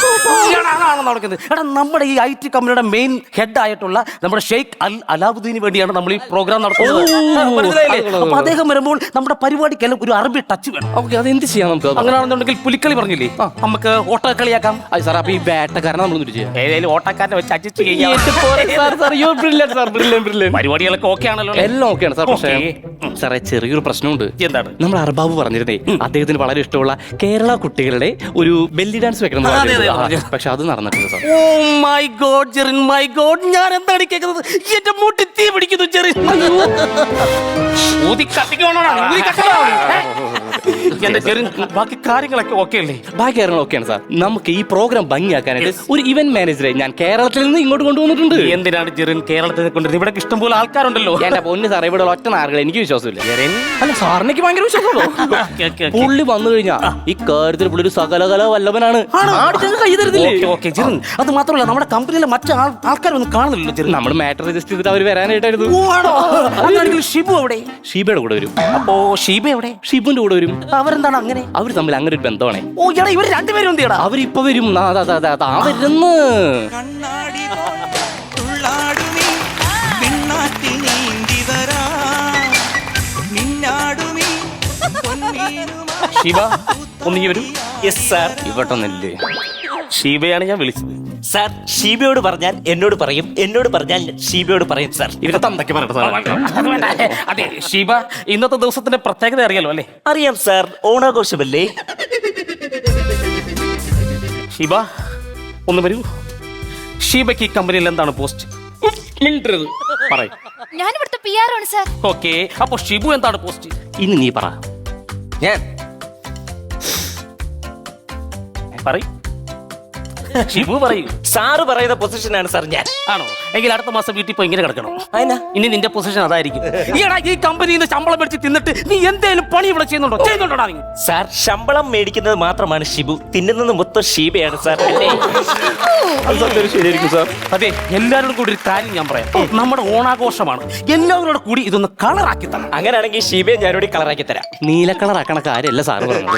നടക്കുന്നത്. എടാ, നമ്മുടെ ഈ IT കമ്പനിയുടെ മെയിൻ ഹെഡ് ആയിട്ടുള്ള നമ്മുടെ ഷെയ്ഖ് അലാവുദ്ദീന് വേണ്ടിയാണ് നമ്മൾ ഈ പ്രോഗ്രാം നടത്തുന്നത്. അപ്പൊ അദ്ദേഹം വരുമ്പോൾ നമ്മുടെ പരിപാടിക്കെല്ലാം ഒരു അറബി ടച്ച് വേണം. ഓക്കെ, അത് എന്ത് ചെയ്യാം നമുക്ക്? അങ്ങനെയാണെന്നുണ്ടെങ്കിൽ പുലിക്കളി പറഞ്ഞില്ലേ, നമുക്ക് ഓട്ടക്കളിയാക്കാം. സാർ, അപ്പൊ ഈ വേട്ടക്കാരനെ നമ്മൾ ചെയ്യാം. ഏതായാലും ഓട്ടക്കാരനെ വെച്ച് അഡ്ജസ്റ്റ് ചെയ്യാം. പരിപാടികളൊക്കെ ഓക്കെ ആണല്ലോ? എല്ലാം ഓക്കെയാണ് സാർ. പക്ഷേ സാറേ ചെറിയൊരു പ്രശ്നമുണ്ട്. എന്താണ്? നമ്മൾ അർബാബ് പറഞ്ഞിരുന്നേ അദ്ദേഹത്തിന് വളരെ ഇഷ്ടമുള്ള കേരള കുട്ടികളുടെ ഒരു ബെല്ലി ഡാൻസ് വെക്കണം. പക്ഷെ അത് നടന്നിട്ടില്ല sir. Oh my god Jerin, my god, ഞാൻ എന്താണ് കേൾക്കുന്നത്? എന്റെ മുട്ടി തീ പിടിക്കുന്നു ജെറിൻ. ഊതി കത്തിക്കണോ? എന്റെ ജെറിൻ, ബാക്കി കാര്യങ്ങളൊക്കെ ഓക്കെ അല്ലേ? ബാക്കി കാര്യങ്ങൾ ഓക്കെയാണ് സാർ. നമുക്ക് ഈ പ്രോഗ്രാം ഭംഗിയാക്കാനായിട്ട് ഒരു ഇവന്റ് മാനേജറെ ഞാൻ കേരളത്തിൽ നിന്ന് ഇങ്ങോട്ട് കൊണ്ടുവന്നിട്ടുണ്ട്. എന്തിനാണ് ജെറിൻ കേരളത്തിൽ കൊണ്ടുവരുന്നത്? ഇവിടെ ഇഷ്ടംപോലെ ആൾക്കാരുണ്ടല്ലോ. എന്റെ പൊന്ന് സാറേ, ഇവിടെ ഒറ്റ നാറുകൾ എനിക്ക് വിശ്വാസമില്ല. അല്ല സാറിനേക്ക് ഭയങ്കര വിശ്വാസമുള്ളൂ. പുള്ളി വന്നു കഴിഞ്ഞാ ഈ കാര്യത്തിൽ പുള്ളി ഒരു സകലകല വല്ലഭനാണ്. ഓക്കെ ജെറിൻ, അത് മാത്രമല്ല നമ്മുടെ കമ്പനിയിലെ മറ്റു ആൾക്കാരൊന്നും കാണുന്നില്ലല്ലോ ജെറിൻ. നമ്മൾ മാറ്റർ രജിസ്റ്റർ ചെയ്തിട്ട് അവർ വരാനായിട്ടായിരുന്നു. ഷിബു അവിടെ? ഷീബയുടെ കൂടെ വരും. അപ്പോ ഷീബ എവിടെ? ഷിബുന്റെ കൂടെ വരും. അവരെന്താണ് അങ്ങനെ? അവർ തമ്മിൽ അങ്ങനെ ഒരു ബന്ധമാണ്. ഓ എടാ, ഇവർ രണ്ടുപേരും എന്ത് ചെയ്യടാ? അവരിപ്പൊ വരും. വരുന്നു. ഷീബ ഒന്നിങ്ങി വരും. Yes sir. ഇവട്ടൊന്നില്ലേ? ഷീബയാണ് ഞാൻ വിളിച്ചത്. സാർ ഷീബയോട് പറഞ്ഞാൽ എന്നോട് പറയും, എന്നോട് പറഞ്ഞാൽ ഷീബയോട് പറയും സാർ. ഇവരെ തന്തയ്ക്ക് പറയട്ടെ സാർ. അതെ ഷീബ, ഇന്നത്തെ ദിവസത്തിന്റെ പ്രത്യേകത അറിയാലോ അല്ലേ? അറിയാം സാർ, ഓണാഘോഷമല്ലേ? ഷീബ ഒന്ന് വരൂ. ഷീബയ്ക്ക് ഈ കമ്പനിയിൽ എന്താണ് പോസ്റ്റ്? മിണ്ടരുത്, പറയ്. ഞാൻ ഇവിടുത്തെ PR ആണ് സാർ. ഓക്കെ, അപ്പൊ ഷിബു എന്താണ് പോസ്റ്റ്? ഇനി നീ പറ. ഞാൻ പറയ്. ഷിബു പറയൂ. സാറ് പറയുന്ന പൊസിഷനാണ് സാർ ഞാൻ. ആണോ? എങ്കിൽ അടുത്ത മാസം വീട്ടിൽ പോയി ഇങ്ങനെ കിടക്കണം. ഇനി നിന്റെ പൊസിഷൻ അതായിരിക്കും. ഈടാ ഈ കമ്പനിയിൽ നിന്ന് ശമ്പളം മേടിച്ച് തിന്നിട്ട് നീ എന്തേലും പണി ഇവിടെ ചെയ്യുന്നുണ്ടോടാ നീ? സാർ ശമ്പളം മേടിക്കുന്നത് മാത്രമാണ് ഷിബു, തിന്നുന്നത് മൊത്തം ഷീബയാണ് സാർ. ശരിയായിരിക്കും സാർ. അതെ, എല്ലാവരോടും കൂടി ഒരു കാര്യം ഞാൻ പറയാം. നമ്മുടെ ഓണാഘോഷമാണ്, എല്ലാവരോടും കൂടി ഇതൊന്ന് കളറാക്കി തരണം. അങ്ങനെയാണെങ്കിൽ ഷീബയെ ഞാനോട് കളറാക്കി തരാം. നീല കളറാക്കണ കാര്യമല്ല സാറ് പറഞ്ഞത്.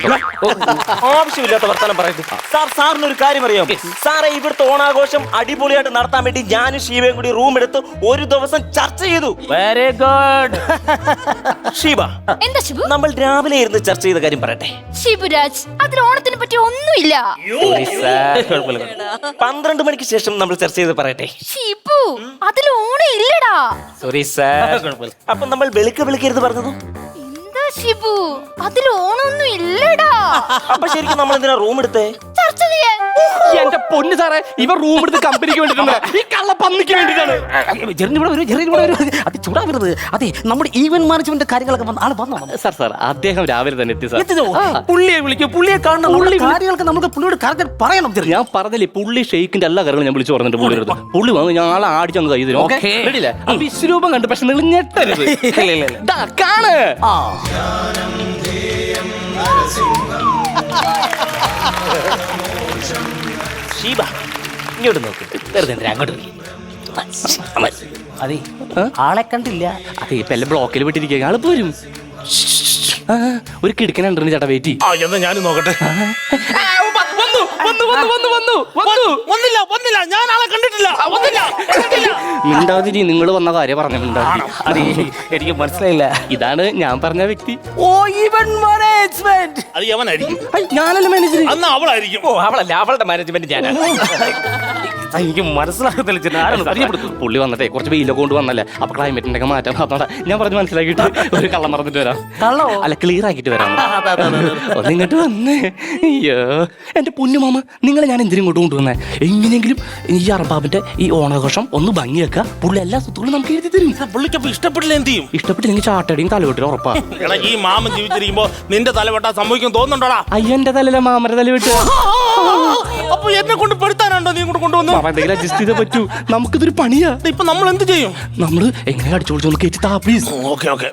ആവശ്യമില്ലാത്ത വർത്തമാനം പറയുന്നത് സാർ. സാറിന് ഒരു കാര്യം അറിയാം സാറേ, ഇവിടുത്തെ ഓണാഘോഷം അടിപൊളിയായിട്ട് നടത്താൻ വേണ്ടി ഞാനും ഷീബയും കൂടി റൂം എടുത്ത് ഒരു ദിവസം ചർച്ച ചെയ്തു. Very good. ഷീബ, എന്താ ഷിബു? നമ്മൾ രാവിലെ ഇരുന്ന് ചർച്ച ചെയ്ത കാര്യം പറയട്ടെ. ഷിബുരാജ്, അതിൽ ഓണത്തിനെ പറ്റി ഒന്നുമില്ല. 12 മണിക്ക് ശേഷം നമ്മൾ ചർച്ച ചെയ്ത് പറയട്ടെ. ഷിബു, അതിൽ ഓണം ഇല്ലടാ. Sorry sir. അപ്പൊ നമ്മൾ വിളിക്കരുത് പറഞ്ഞത്? എന്താ ഷിബു, അതിൽ ഓണമൊന്നും ഇല്ലടാ. അപ്പൊ ശരിക്കും നമ്മൾ എന്തിനാ റൂം എടുത്തേ? ചർച്ച ചെയ്യാൻ. എന്റെ പൊന്ന് സാറേ, ഇവർ റൂം എടുത്ത് കമ്പനിക്ക് വേണ്ടിയിട്ടുണ്ട്, ഈ കള്ളപ്പന്നിക്ക് വേണ്ടിയിട്ടാണ്. അത് ചൂടാവരുത്. അതെ, നമ്മുടെ ഈവന്റ് മാനേജ്മെന്റ് കാര്യങ്ങളൊക്കെ ആള് വന്നോ? സാർ അദ്ദേഹം രാവിലെ തന്നെ എത്തി സാർ. പുള്ളിയെ വിളിക്കും, പുള്ളിയെ കാണണം, കാര്യങ്ങളൊക്കെ നമുക്ക് പുള്ളിയോട് കാര്യത്തിൽ പറയണം. ഞാൻ പറഞ്ഞില്ലേ, പുള്ളി ഷെയ്ക്കിന്റെ എല്ലാ കാര്യങ്ങളും ഞാൻ വിളിച്ചു പറഞ്ഞിട്ട് പുള്ളി എടുത്തു. പുള്ളി വന്ന് ഞാളെ ആടിച്ചങ്ങ് കൈ തരും. റെഡിയില്ലേ? വിശ്വരൂപം കണ്ടു, പക്ഷെ നിങ്ങൾ ഞെട്ടരുത്. കാണ്. ഷീബ ഇങ്ങോട്ട് നോക്ക്. വെറുതെ അങ്ങോട്ട്. അതെ, ആളെ കണ്ടില്ല. അതെ, ഇപ്പൊ എല്ലാം ബ്ലോക്കിൽ വിട്ടിരിക്കുക. ആള് പോരും. ഒരു കിടക്കനുണ്ടെന്ന് ചേട്ടാ, വെയിറ്റ്. ഞാനും നോക്കട്ടെ. വന്നില്ല, ഞാൻ ആളെ കണ്ടിട്ടില്ല. മിണ്ടാതിരി, നിങ്ങൾ വന്ന കാര്യം പറഞ്ഞു. മിണ്ടാതിരി. അതെ, എനിക്ക് മനസ്സിലായില്ല. ഇതാണ് ഞാൻ പറഞ്ഞ വ്യക്തി. ഓ, ഈവന്റ് മാനേജ്മെന്റ്. അത് യവനായിരിക്കും. ഞാനല്ല മാനേജർ. അന്ന് അവളായിരിക്കും. ഓ, അവളല്ല, അവളുടെ മാനേജ്മെന്റ് ഞാനാണ്. എനിക്ക് മനസ്സിലാകുന്നില്ല. പുള്ളി വന്നിട്ടേ കുറച്ച് വെയിലൊക്കെ കൊണ്ട് വന്നല്ലേ, അപ്പൊ ക്ലൈമറ്റിന്റെ ഒക്കെ മാറ്റാൻ പറഞ്ഞാ ഞാൻ പറഞ്ഞ് മനസ്സിലാക്കിയിട്ട് ഒരു കള്ളം പറഞ്ഞിട്ട് വരാം. കള്ളോ? അല്ല, ക്ലിയർ ആക്കിയിട്ട് വരാം. ഒന്നിങ്ങോട്ട് വന്നേ. അയ്യോ എന്റെ പൊന്നുമാമ, നിങ്ങളെ ഞാൻ എന്തിനും ഇങ്ങോട്ട് കൊണ്ടുവന്നേ? എങ്ങനെയെങ്കിലും ഈ അറബാബിന്റെ ഈ ഓണാഘോഷം ഒന്ന് ഭംഗിയാക്കുക. പുള്ളി എല്ലാ സ്വത്തുകളും നമുക്ക് എഴുതി തരും. പുള്ളിക്കപ്പോ ഇഷ്ടപ്പെട്ടില്ല എന്ത് ചെയ്യും? ഇഷ്ടപ്പെട്ടില്ലെങ്കിൽ ചാട്ടടിയും തലവെട്ടിലും ഉറപ്പാ. എടാ, ഈ മാമൻ ജീവിച്ചിരിക്കുമ്പോ നിന്റെ തലവെട്ടാ സംഭവിക്കും തോന്നുന്നുണ്ടോടാ? അയ്യന്റെ തലയിലെ മാമന്റെ തലവെട്ട്. അപ്പൊ എന്നെ കൊണ്ട് പെടുത്താനുണ്ടോ നീ കൊണ്ട് കൊണ്ടുവന്നു? എന്തെങ്കിലും അഡ്ജസ്റ്റ് ചെയ്തേ പറ്റൂ. നമുക്കിതൊരു പണിയാ. ഇപ്പൊ നമ്മൾ എന്ത് ചെയ്യും? നമ്മള് എങ്ങനെ അടിച്ചോളിച്ചൊന്ന് കയറ്റി താ പ്ലീസ്. ഓക്കെ.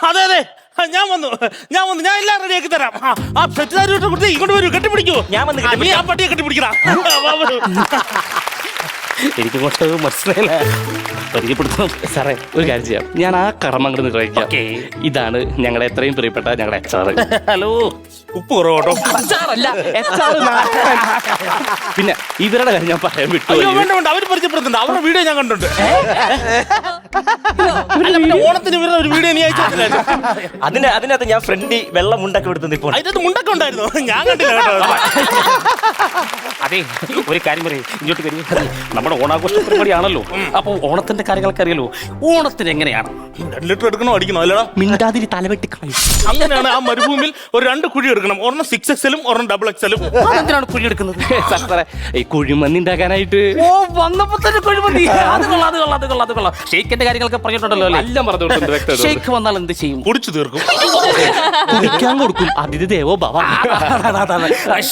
അതെ, ഞാൻ വന്നു. ഞാൻ എല്ലാം റെഡിയാക്കി തരാം. ആ സെറ്റുകാരോട്ട് കൊടുത്ത് ഇങ്ങോട്ട് വരൂ, കെട്ടിപ്പിടിക്കൂ. ഞാൻ വന്ന് നീ ആ പട്ടിയെ കെട്ടിപ്പിടിക്കടാ. എനിക്ക് കുറച്ച് മനസ്സിലായില്ല. പരിചയപ്പെടുത്തണം സാറേ. ഒരു കാര്യം ചെയ്യാം, ഞാൻ ആ കർമ്മ അങ്ങോട്ട് നിർവഹിക്കാം. ഇതാണ് ഞങ്ങളെ എത്രയും പ്രിയപ്പെട്ട ഞങ്ങളുടെ HR. ഹലോ, ഉപ്പ് കുറവോട്ടോ. പിന്നെ ഇവരുടെ കാര്യം ഞാൻ പറയാൻ വിട്ടു. വേണ്ട, അവര് പരിചയപ്പെടുത്തുന്നുണ്ട്. അവരുടെ വീഡിയോ ഞാൻ കണ്ടിട്ടുണ്ട്. ഓണത്തിന് ഇവരുടെ ഒരു വീഡിയോ നീ അയച്ചു. അതിനകത്ത് ഞാൻ ഫ്രണ്ടി വെള്ളം മുണ്ടൊക്കെ എടുത്തു. ഇപ്പോൾ അതിനകത്ത് മുണ്ടൊക്കെ ഉണ്ടായിരുന്നു, ഞാൻ കണ്ടില്ല. അതെ, ഒരു കാര്യം പറയും, ഇങ്ങോട്ട് വരും. നമ്മുടെ ഓണാഘോഷ പരിപാടിയാണല്ലോ. അപ്പൊ ഓണത്തിന്റെ കാര്യങ്ങളൊക്കെ അറിയല്ലോ. ഓണത്തിന് എങ്ങനെയാണ് 2 ലിറ്റർ എടുക്കണോ അടിക്കണോ അല്ലടാ? മിണ്ടാതിരി തലവെട്ടിക്കളയും. അങ്ങനെയാണ് ആ മരുഭൂമിയിൽ ഒരു 2 കുഴി എടുക്കണം. ഒരെണ്ണം 6XL ഒരെണ്ണം XXL. അതെന്തിനാണ് കുഴി എടുക്കുന്നത്? സാറേ ഈ കുഴിമന്തി ഉണ്ടാക്കാനായിട്ട്. ഓ വന്നപ്പോ തന്നെ കുഴിമന്തി. അത് കൊള്ളാം. ഷെയ്ക്കിന്റെ കാര്യങ്ങളൊക്കെ പറഞ്ഞിട്ടുണ്ടല്ലോ അല്ലേ? എല്ലാം പറഞ്ഞിട്ടുണ്ട്. ഷെയ്ക്ക് വന്നാൽ എന്ത് ചെയ്യും? കുടിച്ചു തീർക്കും. കുടിക്കാൻ കൊടുക്കും. അതിഥി ദേവോ ഭവ.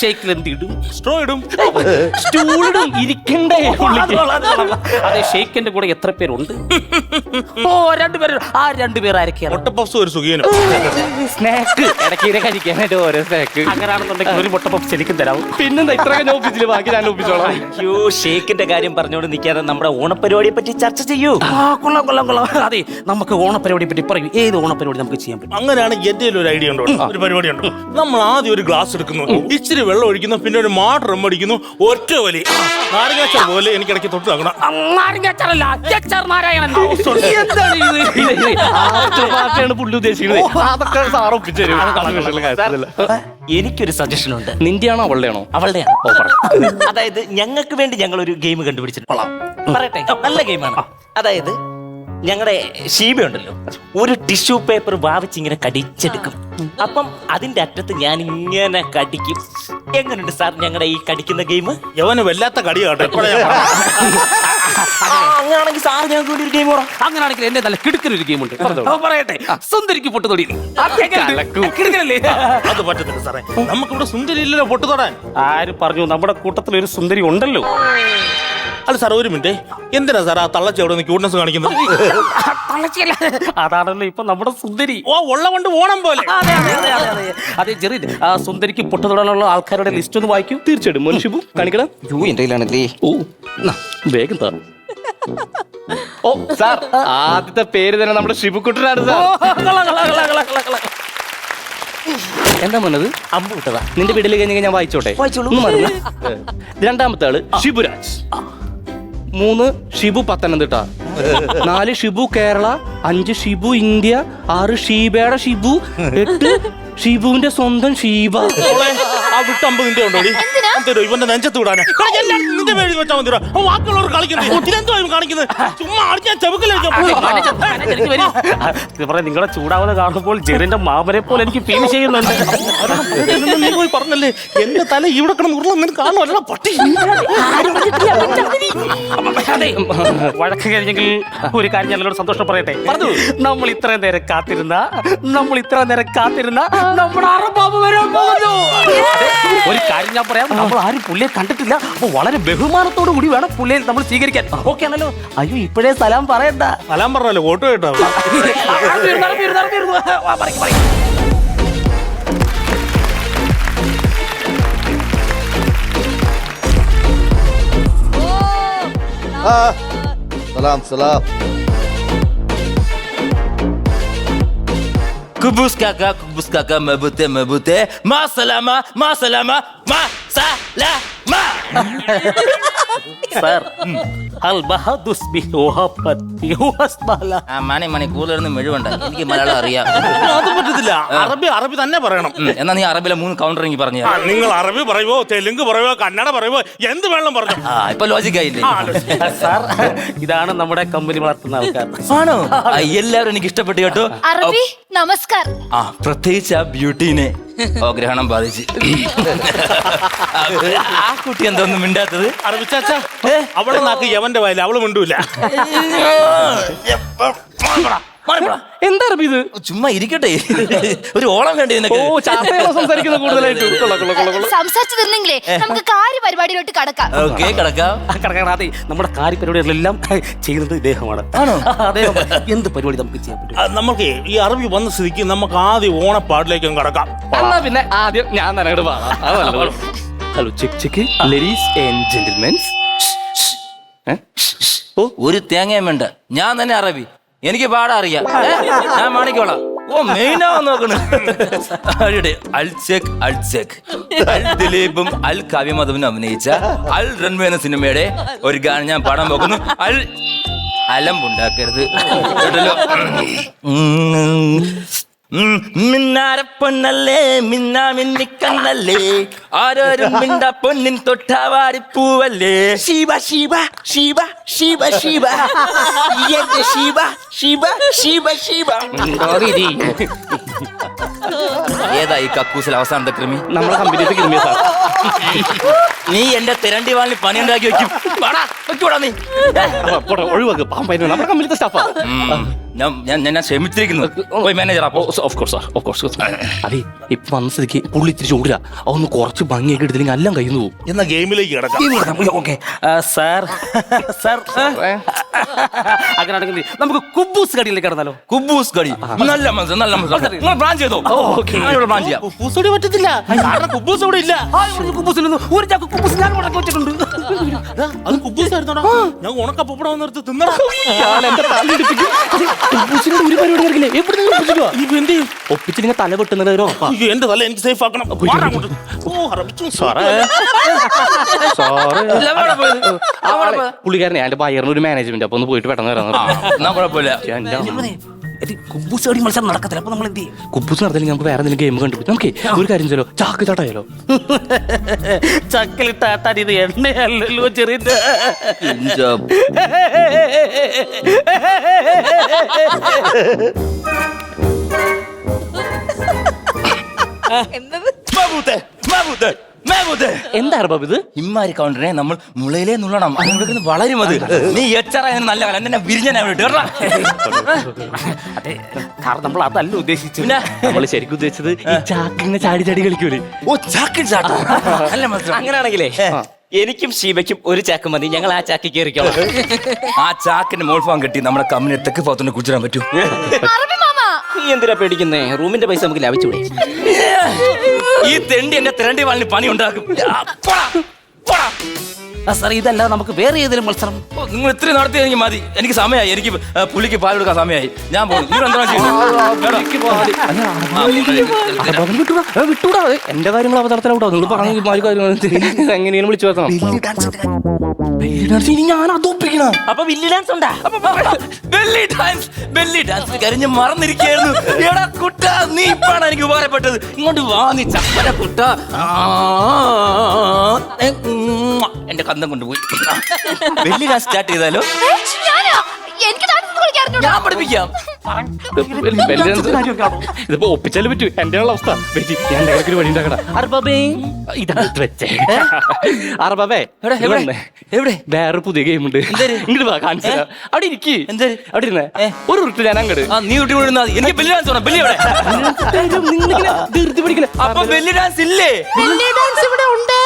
ഷെയ്ക്കിൽ എന്ത് ഇടും? സ്ട്രോ ഇടും. സ്റ്റൂളിടും. ഇരിക്കണ്ടേ? അതെ, ഷെയ്ക്കിന്റെ കൂടെ എത്ര പേരുണ്ട്? ഓ 2 പേര്. ആ 2 പേർ ആരൊക്കെയാണ്? മുട്ടപ്പഫ്സും ഒരു സുഖിയനും. സ്നാക്ക് ഇടയ്ക്ക് കഴിക്കാനായിട്ട് ഓരോ സ്നാക്ക്. അങ്ങനെയാണെന്നുണ്ടെങ്കിൽ ഒരു മുട്ടപ്പഫ് എനിക്കും തരാവും. പിന്നെന്താ ഇത്രയൊക്കെ ഞാൻ ഒപ്പിച്ചില്ല, ബാക്കി ഞാൻ ഒപ്പിച്ചോളാം. അയ്യോ, ഷേക്കിന്റെ കാര്യം പറഞ്ഞോണ്ട് നിൽക്കാതെ നമ്മുടെ ഓണപരിപാടിയെ പറ്റി ചർച്ച ചെയ്യൂ. കൊള്ളാം. അതെ, നമുക്ക് ഓണപരിപാടിയെ പറ്റി പറയൂ. ഏത് ഓണപരിപാടി നമുക്ക് ചെയ്യാൻ പറ്റും? അങ്ങനെയാണ് എന്റെ ഒരു ഐഡിയ ഉണ്ടോ? ഒരു പരിപാടി ഉണ്ട്. നമ്മൾ ആദ്യം ഒരു ഗ്ലാസ് എടുക്കുന്നു, ഇച്ചിരി വെള്ളം ഒഴിക്കുന്നു, പിന്നെ ഒരു മാഡ്രം അടിക്കുന്നു, ഒറ്റ വലി നാരങ്ങാച്ചാർ പോലെ എനിക്ക് ഇടയ്ക്ക് തൊട്ട് നോക്കണം. പുള്ളി ഉദ്ദേശിക്കുന്നത് അതൊക്കെ സാർ ഒപ്പിച്ചു തരും. എനിക്കൊരു സജഷൻ ഉണ്ട്. നിന്റെയാണോ അവളുടെയാണോ? അവളുടെയാണ്. അതായത് ഞങ്ങൾക്ക് വേണ്ടി ഞങ്ങൾ ഒരു ഗെയിം കണ്ടുപിടിച്ചിട്ട് പറയട്ടെ. നല്ല ഗെയിമാണ്. അതായത് ഞങ്ങളുടെ ഷീബ ഉണ്ടല്ലോ, ഒരു ടിഷ്യൂ പേപ്പർ ഭാവിച്ച് ഇങ്ങനെ കടിച്ചെടുക്കും. അപ്പം അതിന്റെ അറ്റത്ത് ഞാൻ ഇങ്ങനെ കടിക്കും. എങ്ങനെയുണ്ട് സാർ ഞങ്ങളുടെ ഈ കടിക്കുന്ന ഗെയിം? യവന് വല്ലാത്ത കടിയാട്ടെ. അങ്ങനെയാണെങ്കിൽ സാർ ഞങ്ങൾക്ക് വേണ്ടി ഒരു ഗെയിം കൂടാ. അങ്ങനെയാണെങ്കിൽ എന്റെ നല്ല കിടുക്കനൊരു ഗെയിം ഉണ്ട്. പറയട്ടെ, സുന്ദരിക്ക് പൊട്ടുതൊടി. അത് പറ്റത്തില്ല സാറേ, നമുക്കിവിടെ സുന്ദരി ഇല്ലല്ലോ പൊട്ടു തൊടാൻ. ആര് പറഞ്ഞു? നമ്മുടെ കൂട്ടത്തിൽ ഒരു സുന്ദരി ഉണ്ടല്ലോ. അല്ല സാർ, ഒരു മിനിറ്റ്, എന്തിനാ സാർ ആ തള്ളച്ചി അവിടെ നിന്ന് ക്യൂട്ട്നെസ് കാണിക്കുന്നത്? അതാണല്ലോ ഇപ്പൊ നമ്മുടെ സുന്ദരി. ഓ, ഉള്ള കൊണ്ട് ഓണം പോലെ. അതെ ജെറി, ആ സുന്ദരിക്ക് പൊട്ടുതൊടാനുള്ള ആൾക്കാരുടെ ലിസ്റ്റ് ഒന്ന് വായിക്കൂ. തീർച്ചയായിട്ടും മനുഷ്യബു കാണിക്കണം. എന്റെ കയ്യിലാണല്ലേ. ഓ വേഗം താ. ഓ സാർ, ആദ്യത്തെ പേര് തന്നെ നമ്മുടെ ഷിബുക്കുട്ടനാണ് സാർ. എന്താ പറഞ്ഞത്? അമ്പ് വിട്ടതാ. നിന്റെ വീട്ടിൽ കഴിഞ്ഞ ഞാൻ വായിച്ചോട്ടെ. ഒന്ന് മറന്നു. 2ാമത്തെ ആള് ഷിബുരാജ്. 3 ഷിബു പത്തനംതിട്ട. 4 ഷിബു കേരള. 5 ഷിബു ഇന്ത്യ. 6 ഷീബയുടെ ഷിബു. 8 ഷിബുവിന്റെ സ്വന്തം ഷീബ. ആ വിട്ടമ്പ് നിന്റെ ഉണ്ടോ? ഇവന്റെ നെഞ്ചത്ത് വിടാനാ നിന്റെ പേര് വെച്ചാൽ മതി. ബാക്കിയുള്ളവർ കളിക്കുന്നത് കാണിക്കുന്നത് ചുമ്മാ അടിച്ചാൽ ചെവുക്കല്ലേ. നിങ്ങളെ ചൂടാവുന്ന കാണുമ്പോൾ ജെറിന്റെ മാമനെ പോലെ എനിക്ക് ഫീൽ ചെയ്യുന്നുണ്ട്. നീ പോയി പറഞ്ഞല്ലേ എന്റെ തല ഇവിടെ കിടന്ന് ഉരുള കാണുമല്ല പട്ടി. അതെ, വഴക്ക് കഴിഞ്ഞെങ്കിൽ ഒരു കാര്യം ഞാനോട് സന്തോഷം പറയട്ടെ. നമ്മൾ ഇത്രയും നേരം കാത്തിരുന്ന നമ്മുടെ അറബാബ് വരാൻ പോകുന്നു. ഒരു കാര്യം ഞാൻ പറയാം, നമ്മൾ ആരും പുള്ളിയെ കണ്ടിട്ടില്ല. അപ്പൊ വളരെ ബഹുമാനത്തോടു കൂടി വേണം പുള്ളിയെ നമ്മൾ സ്വീകരിക്കാൻ. ഓക്കെ ആണല്ലോ? അയ്യോ, ഇപ്പോഴേ സലാം പറയണ്ട. സലാം പറഞ്ഞല്ലോ, ഫോട്ടോ കേട്ടോ. സലാം. Kubus kaka mabute ma salama sir, അൽ ബഹദുസ് ബി വഹബത്തി വസ്ബല. മണി കൂടുതലൊന്ന് മെഴുവുണ്ട്. എനിക്ക് മലയാളം അറിയാം. അത് പറ്റത്തില്ല. അറബി തന്നെ പറയണം. എന്നാ നീ അറബിലെ 3 കൗണ്ടർ എനിക്ക് പറഞ്ഞു. നിങ്ങൾ അറബി പറയുവോ, തെലുങ്ക് പറയുവോ, കന്നഡ പറയുവോ, എന്ത് വേണം പറഞ്ഞു. ഇപ്പൊ ലോജിക് ആയില്ലേ സാർ? ഇതാണ് നമ്മുടെ കമ്പനി വളർത്തുന്ന ആൾക്കാർ. ആണോ? എല്ലാവരും എനിക്ക് ഇഷ്ടപ്പെട്ടു കേട്ടോ. അറബി നമസ്കാർ. പ്രത്യേകിച്ച് ആ ബ്യൂട്ടീനെ ഗ്രഹണം ബാധിച്ച്. ആ കുട്ടി എന്തോന്നും മിണ്ടാത്തത്? അറബി ചാച്ചാ, അവളെ നാക്ക് യവന്റെ വായിൽ അവള് മിണ്ടൂല. എന്താ അറബി ഇത്? ചുമ്മാ ഇരിക്കട്ടെ, ഒരു ഓളം വേണ്ടി സംസാരിക്കുന്ന കൂടുതലായിട്ട്. സംസാരിച്ചു തന്നെങ്കിലേ നമുക്ക് കാര്യ പരിപാടിയിലോട്ട് കടക്കാം. അതെ, നമ്മുടെ കാര്യപരിപാടികളെല്ലാം ചെയ്യുന്നത് ഇദ്ദേഹമാണ്. അദ്ദേഹം എന്ത് പരിപാടി നമുക്ക് ചെയ്യാൻ പറ്റും? നമുക്ക് ഈ അറബി വന്ന സ്ഥിതിക്ക് നമുക്ക് ആദ്യം ഓണപ്പാട്ടിലേക്കും കടക്കാം. പിന്നെ ആദ്യം ഞാൻ തന്നെ പാടാം. Hello check ladies and gentlemens. ഒരു തേങ്ങയും വേണ്ട, ഞാൻ തന്നെ അറബി, എനിക്ക് പാടാ അറിയാം. ഞാൻ മാണിക്കോളാം. ഓ മെയിനാവാൻ നോക്കണ. അൽ ദിലീപും അൽ കാവ്യമധുവിനും അഭിനയിച്ച അൽ റൺവേ എന്ന സിനിമയുടെ ഒരു ഗാനം ഞാൻ പാടാൻ പോകുന്നു. അലമ്പുണ്ടാക്കരുത് കേട്ടല്ലോ. മിന്നാരപ്പൊന്നല്ലേ മിന്നാമിന്നിക്കണ്ണല്ലേ ആരോരും മിണ്ട പൊന്നിൻ തൊട്ടാവാരിപ്പൂവല്ലേ ശിവ ശിവ ശിവ ശിവ ശിവ എന്റെ ശിവ ശിവ ശിവ ശിവ. ഏതായി കക്കൂസിൽ അവസാനത്തെ കൃമി? നമ്മളെ കമ്പനിയിലത്തെ കൃമിയ സാർ. നീ എന്റെ തിരണ്ടി വാളിൽ പണിയുണ്ടാക്കി വെക്കും. നീ ഒഴിവാക്ക്. നമ്മുടെ കമ്പനിയിലത്തെ സ്റ്റാഫാ. ഞാൻ ക്ഷമിച്ചിരിക്കുന്നു. പോയി മാനേജർ. Of course. അതെ ഇപ്പൊ വന്ന സ്ഥിതിക്ക് പുള്ളി ഇത്തിരി ചൂടില്ല. അതൊന്ന് കുറച്ച് ഭംഗിയൊക്കെ എടുത്തില്ലെങ്കിൽ എല്ലാം കയ്യിൽ നിന്ന് പോകും. എന്നാ ഗെയിമിലേക്ക് കിടക്കാം. ഓക്കെ സാർ സാർ അങ്ങനെയാണെങ്കിൽ നമുക്ക് കുബൂസ് കടിയിലേക്ക് കിടന്നാലോ? കുബൂസ് കടി നല്ല മനസ്സ് നല്ല മനസ്സ്. നിങ്ങൾ പ്ലാൻ ചെയ്തോ? പ്ലാൻ ചെയ്യാം. കുബൂസ് കൂടി പറ്റത്തില്ല. കുബൂസ് ഇവിടെ ഇല്ല. ഒരു ചാക്ക് കുബൂസ് ഞാൻ മുടക്കി വെച്ചിട്ടുണ്ട്. അത് കുബൂസായിരുന്നോടാ. ഞാൻ ഉണക്കപ്പൂപ്പട വന്നെടുത്ത് തിന്നടാ. ഒരു പരിപാടി ഒപ്പിച്ച് നിങ്ങൾ തല വെട്ടുന്നവരോ? എന്റെ തല എനിക്ക് സേഫ് ആക്കണം. പുള്ളിക്കാരനെ എന്റെ ബയറിന് ഒരു മാനേജ്മെന്റ് അപ്പൊ ഒന്ന് പോയിട്ട് പെട്ടെന്ന് വരാൻ. കുബൂസ് കടി മത്സരം നടക്കത്തില്ല. അപ്പൊ നമ്മൾ എന്ത് ചെയ്യും? കുബൂസ് നടത്തില്ലെങ്കിൽ നമുക്ക് വേറെ എന്തെങ്കിലും ഗെയിം കണ്ടുപിടിക്കും. നമുക്ക് ഒരു കാര്യം ചെയ്യലോ, ചാക്ക് ചാട്ടായാലോ? ചക്കലിട്ട് ആട്ടാൻ ഇത് എണ്ണയല്ലോ ചെറിയ. എന്താണ് ബാബു ഇത്? ഇമ്മാരി കൗണ്ടറിനെ നമ്മൾ മുളയിലേ നുള്ളണം. അതിന് വളരും. അത് നീ എച്ചറായ നല്ല കാലം എന്നെ വിരിഞ്ഞ അതെ കാരണം നമ്മൾ അതല്ല ഉദ്ദേശിച്ചു. നമ്മൾ ശരിക്കും ഉദ്ദേശിച്ചത് ഈ ചാക്കിങ്ങനെ ചാടി ചാടി കളിക്കൂലേ? ഓ ചാക്കിൽ ചാട്ടം. അങ്ങനെയാണെങ്കിലേ എനിക്കും ശീബയ്ക്കും ഒരു ചാക്ക് മതി. ഞങ്ങൾ ആ ചാക്കി കയറിക്കോളാം. ആ ചാക്കിന്റെ മോൾഫാം കെട്ടി നമ്മുടെ കമ്പനി തെക്ക് ഭാഗത്തുനിന്ന് കുടിച്ചിടാൻ പറ്റൂ. നീ എന്തിനാ പേടിക്കുന്നേ? റൂമിന്റെ പൈസ നമുക്ക് ലാഭിച്ചൂടെ? ഈ തെണ്ടി എന്റെ തിരണ്ടി വാളിന് പണി ഉണ്ടാക്കും. സാർ ഇതല്ല നമുക്ക് വേറെ ഏതെങ്കിലും മത്സരം. നിങ്ങൾ ഇത്രയും നടത്തിയെങ്കിൽ മതി. എനിക്ക് സമയമായി. എനിക്ക് പുള്ളിക്ക് പാൽ കൊടുക്കാൻ സമയമായി. ഞാൻ പോകും. വിട്ടൂടാ. എന്റെ കാര്യങ്ങൾ അവതരത്തിലാവട്ടോ. നിങ്ങൾ പറഞ്ഞ കാര്യങ്ങൾ എങ്ങനെയാണ് വിളിച്ചു വരുത്തണം. ഞാൻ അതൊപ്പിക്കണം. അപ്പൊ ബെല്ലി ഡാൻസ് ഉണ്ടാ? ബെല്ലി ഡാൻസ് കരിഞ്ഞ് മറന്നിരിക്കുകയായിരുന്നു. എടാ കുട്ട, നീ ഇപ്പാണ് എനിക്ക് ഉപകാരപ്പെട്ടത്. ഇങ്ങോട്ട് വാ നീ ചപ്പര കുട്ട. എന്റെ കന്തം കൊണ്ടുപോയി. ബെല്ലി ഡാൻസ് സ്റ്റാർട്ട് ചെയ്താലോ? ഞാൻ പഠിപ്പിക്കാം. ഇതിപ്പോ ഒപ്പിച്ചാലും പറ്റൂ. എന്റെ അവസ്ഥ ഞാൻ ഒരു വഴി ഉണ്ടാക്കണം. എവിടെ വേറെ പുതിയ ഗെയിം ഉണ്ട്. ഇങ്ങോട്ട് വാ കാണിച്ചു തരാം. അവിടെ ഇരിക്കും. അവിടെ ഇരുന്നേ ഒരു ഉരുട്ട് ഞാൻ അങ്ങോട്ട്. നീ ഉരുട്ടി വിടുന്ന എനിക്ക് ബെല്ലി ഡാൻസ് വേണം. ബെല്ലി ധൃതി പിടിക്കില്ല. അപ്പൊ ബെല്ലി ഡാൻസ് ഇല്ലേ? ബെല്ലി ഡാൻസ് ഇവിടെ ഉണ്ട്.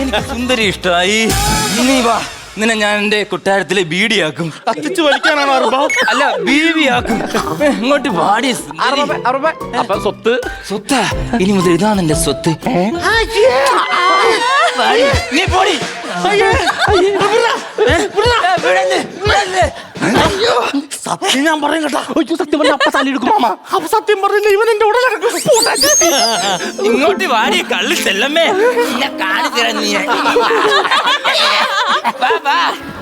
എനിക്ക് സുന്ദരി ഇഷ്ടായി. നീ വാ, നിന്നെ ഞാൻ എന്റെ കൊട്ടാരത്തിലെ ബീഡിയാക്കും. കത്തിച്ചു വലിക്കാനാണോ? അല്ല, ബീവിയാക്കും. ഇങ്ങോട്ട് വാടി. അപ്പൊ സ്വത്ത് സ്വത്താ? ഇനി മുതൽ ഇതാണ് എന്റെ സ്വത്ത്. നീ പോടി. സത്യം ഞാൻ പറയും കേട്ടോ. സത്യം പറഞ്ഞ അപ്പ തലയെടുക്കും മാമ. അപ്പൊ സത്യം പറഞ്ഞില്ല ഇവൻ എന്റെ ഉടലെടുക്കും. ഇങ്ങോട്ട് വാടി കള്ളി ചെല്ലമ്മേ. കാണിച്ചു തരാം നീ.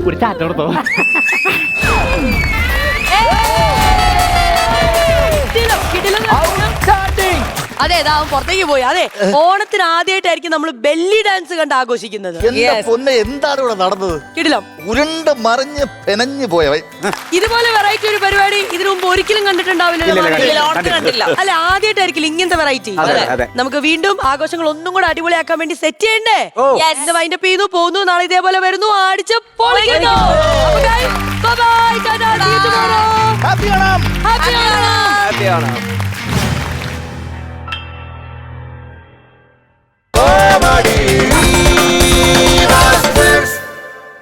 ഒരു ചാറ്റോടത്തോ. അതെ അവൻ പുറത്തേക്ക് പോയി. അതെ, ഓണത്തിന് ആദ്യമായിട്ടായിരിക്കും നമ്മൾ ബെല്ലി ഡാൻസ് കണ്ട് ആഘോഷിക്കുന്നത്. എന്റെ പൊന്നെ, എന്താണ് ഇവിടെ നടന്നത്? കിടിലം. ഉരുണ്ട് മറിഞ്ഞ് പെനഞ്ഞു പോയവ. ഇതുപോലെ വെറൈറ്റി ഒരു പരിപാടി ഇതിനു മുമ്പ് ഒരിക്കലും കണ്ടിട്ടുണ്ടാവില്ല. അല്ല, ആദ്യമായിട്ടായിരിക്കില്ല ഇങ്ങനത്തെ വെറൈറ്റി. നമുക്ക് വീണ്ടും ആഘോഷങ്ങൾ ഒന്നും കൂടെ അടിപൊളിയാക്കാൻ വേണ്ടി സെറ്റ് ചെയ്യണ്ടേ? ഇന്ന് വൈൻഡപ്പ് ചെയ്യുന്നു, പോകുന്നു. നാളെ ഇതേപോലെ വരുന്നു, അടിച്ച് പൊളിക്കുന്നു. Bye bye. Ta-ta. See you tomorrow. Happy Onam. Happy Onam.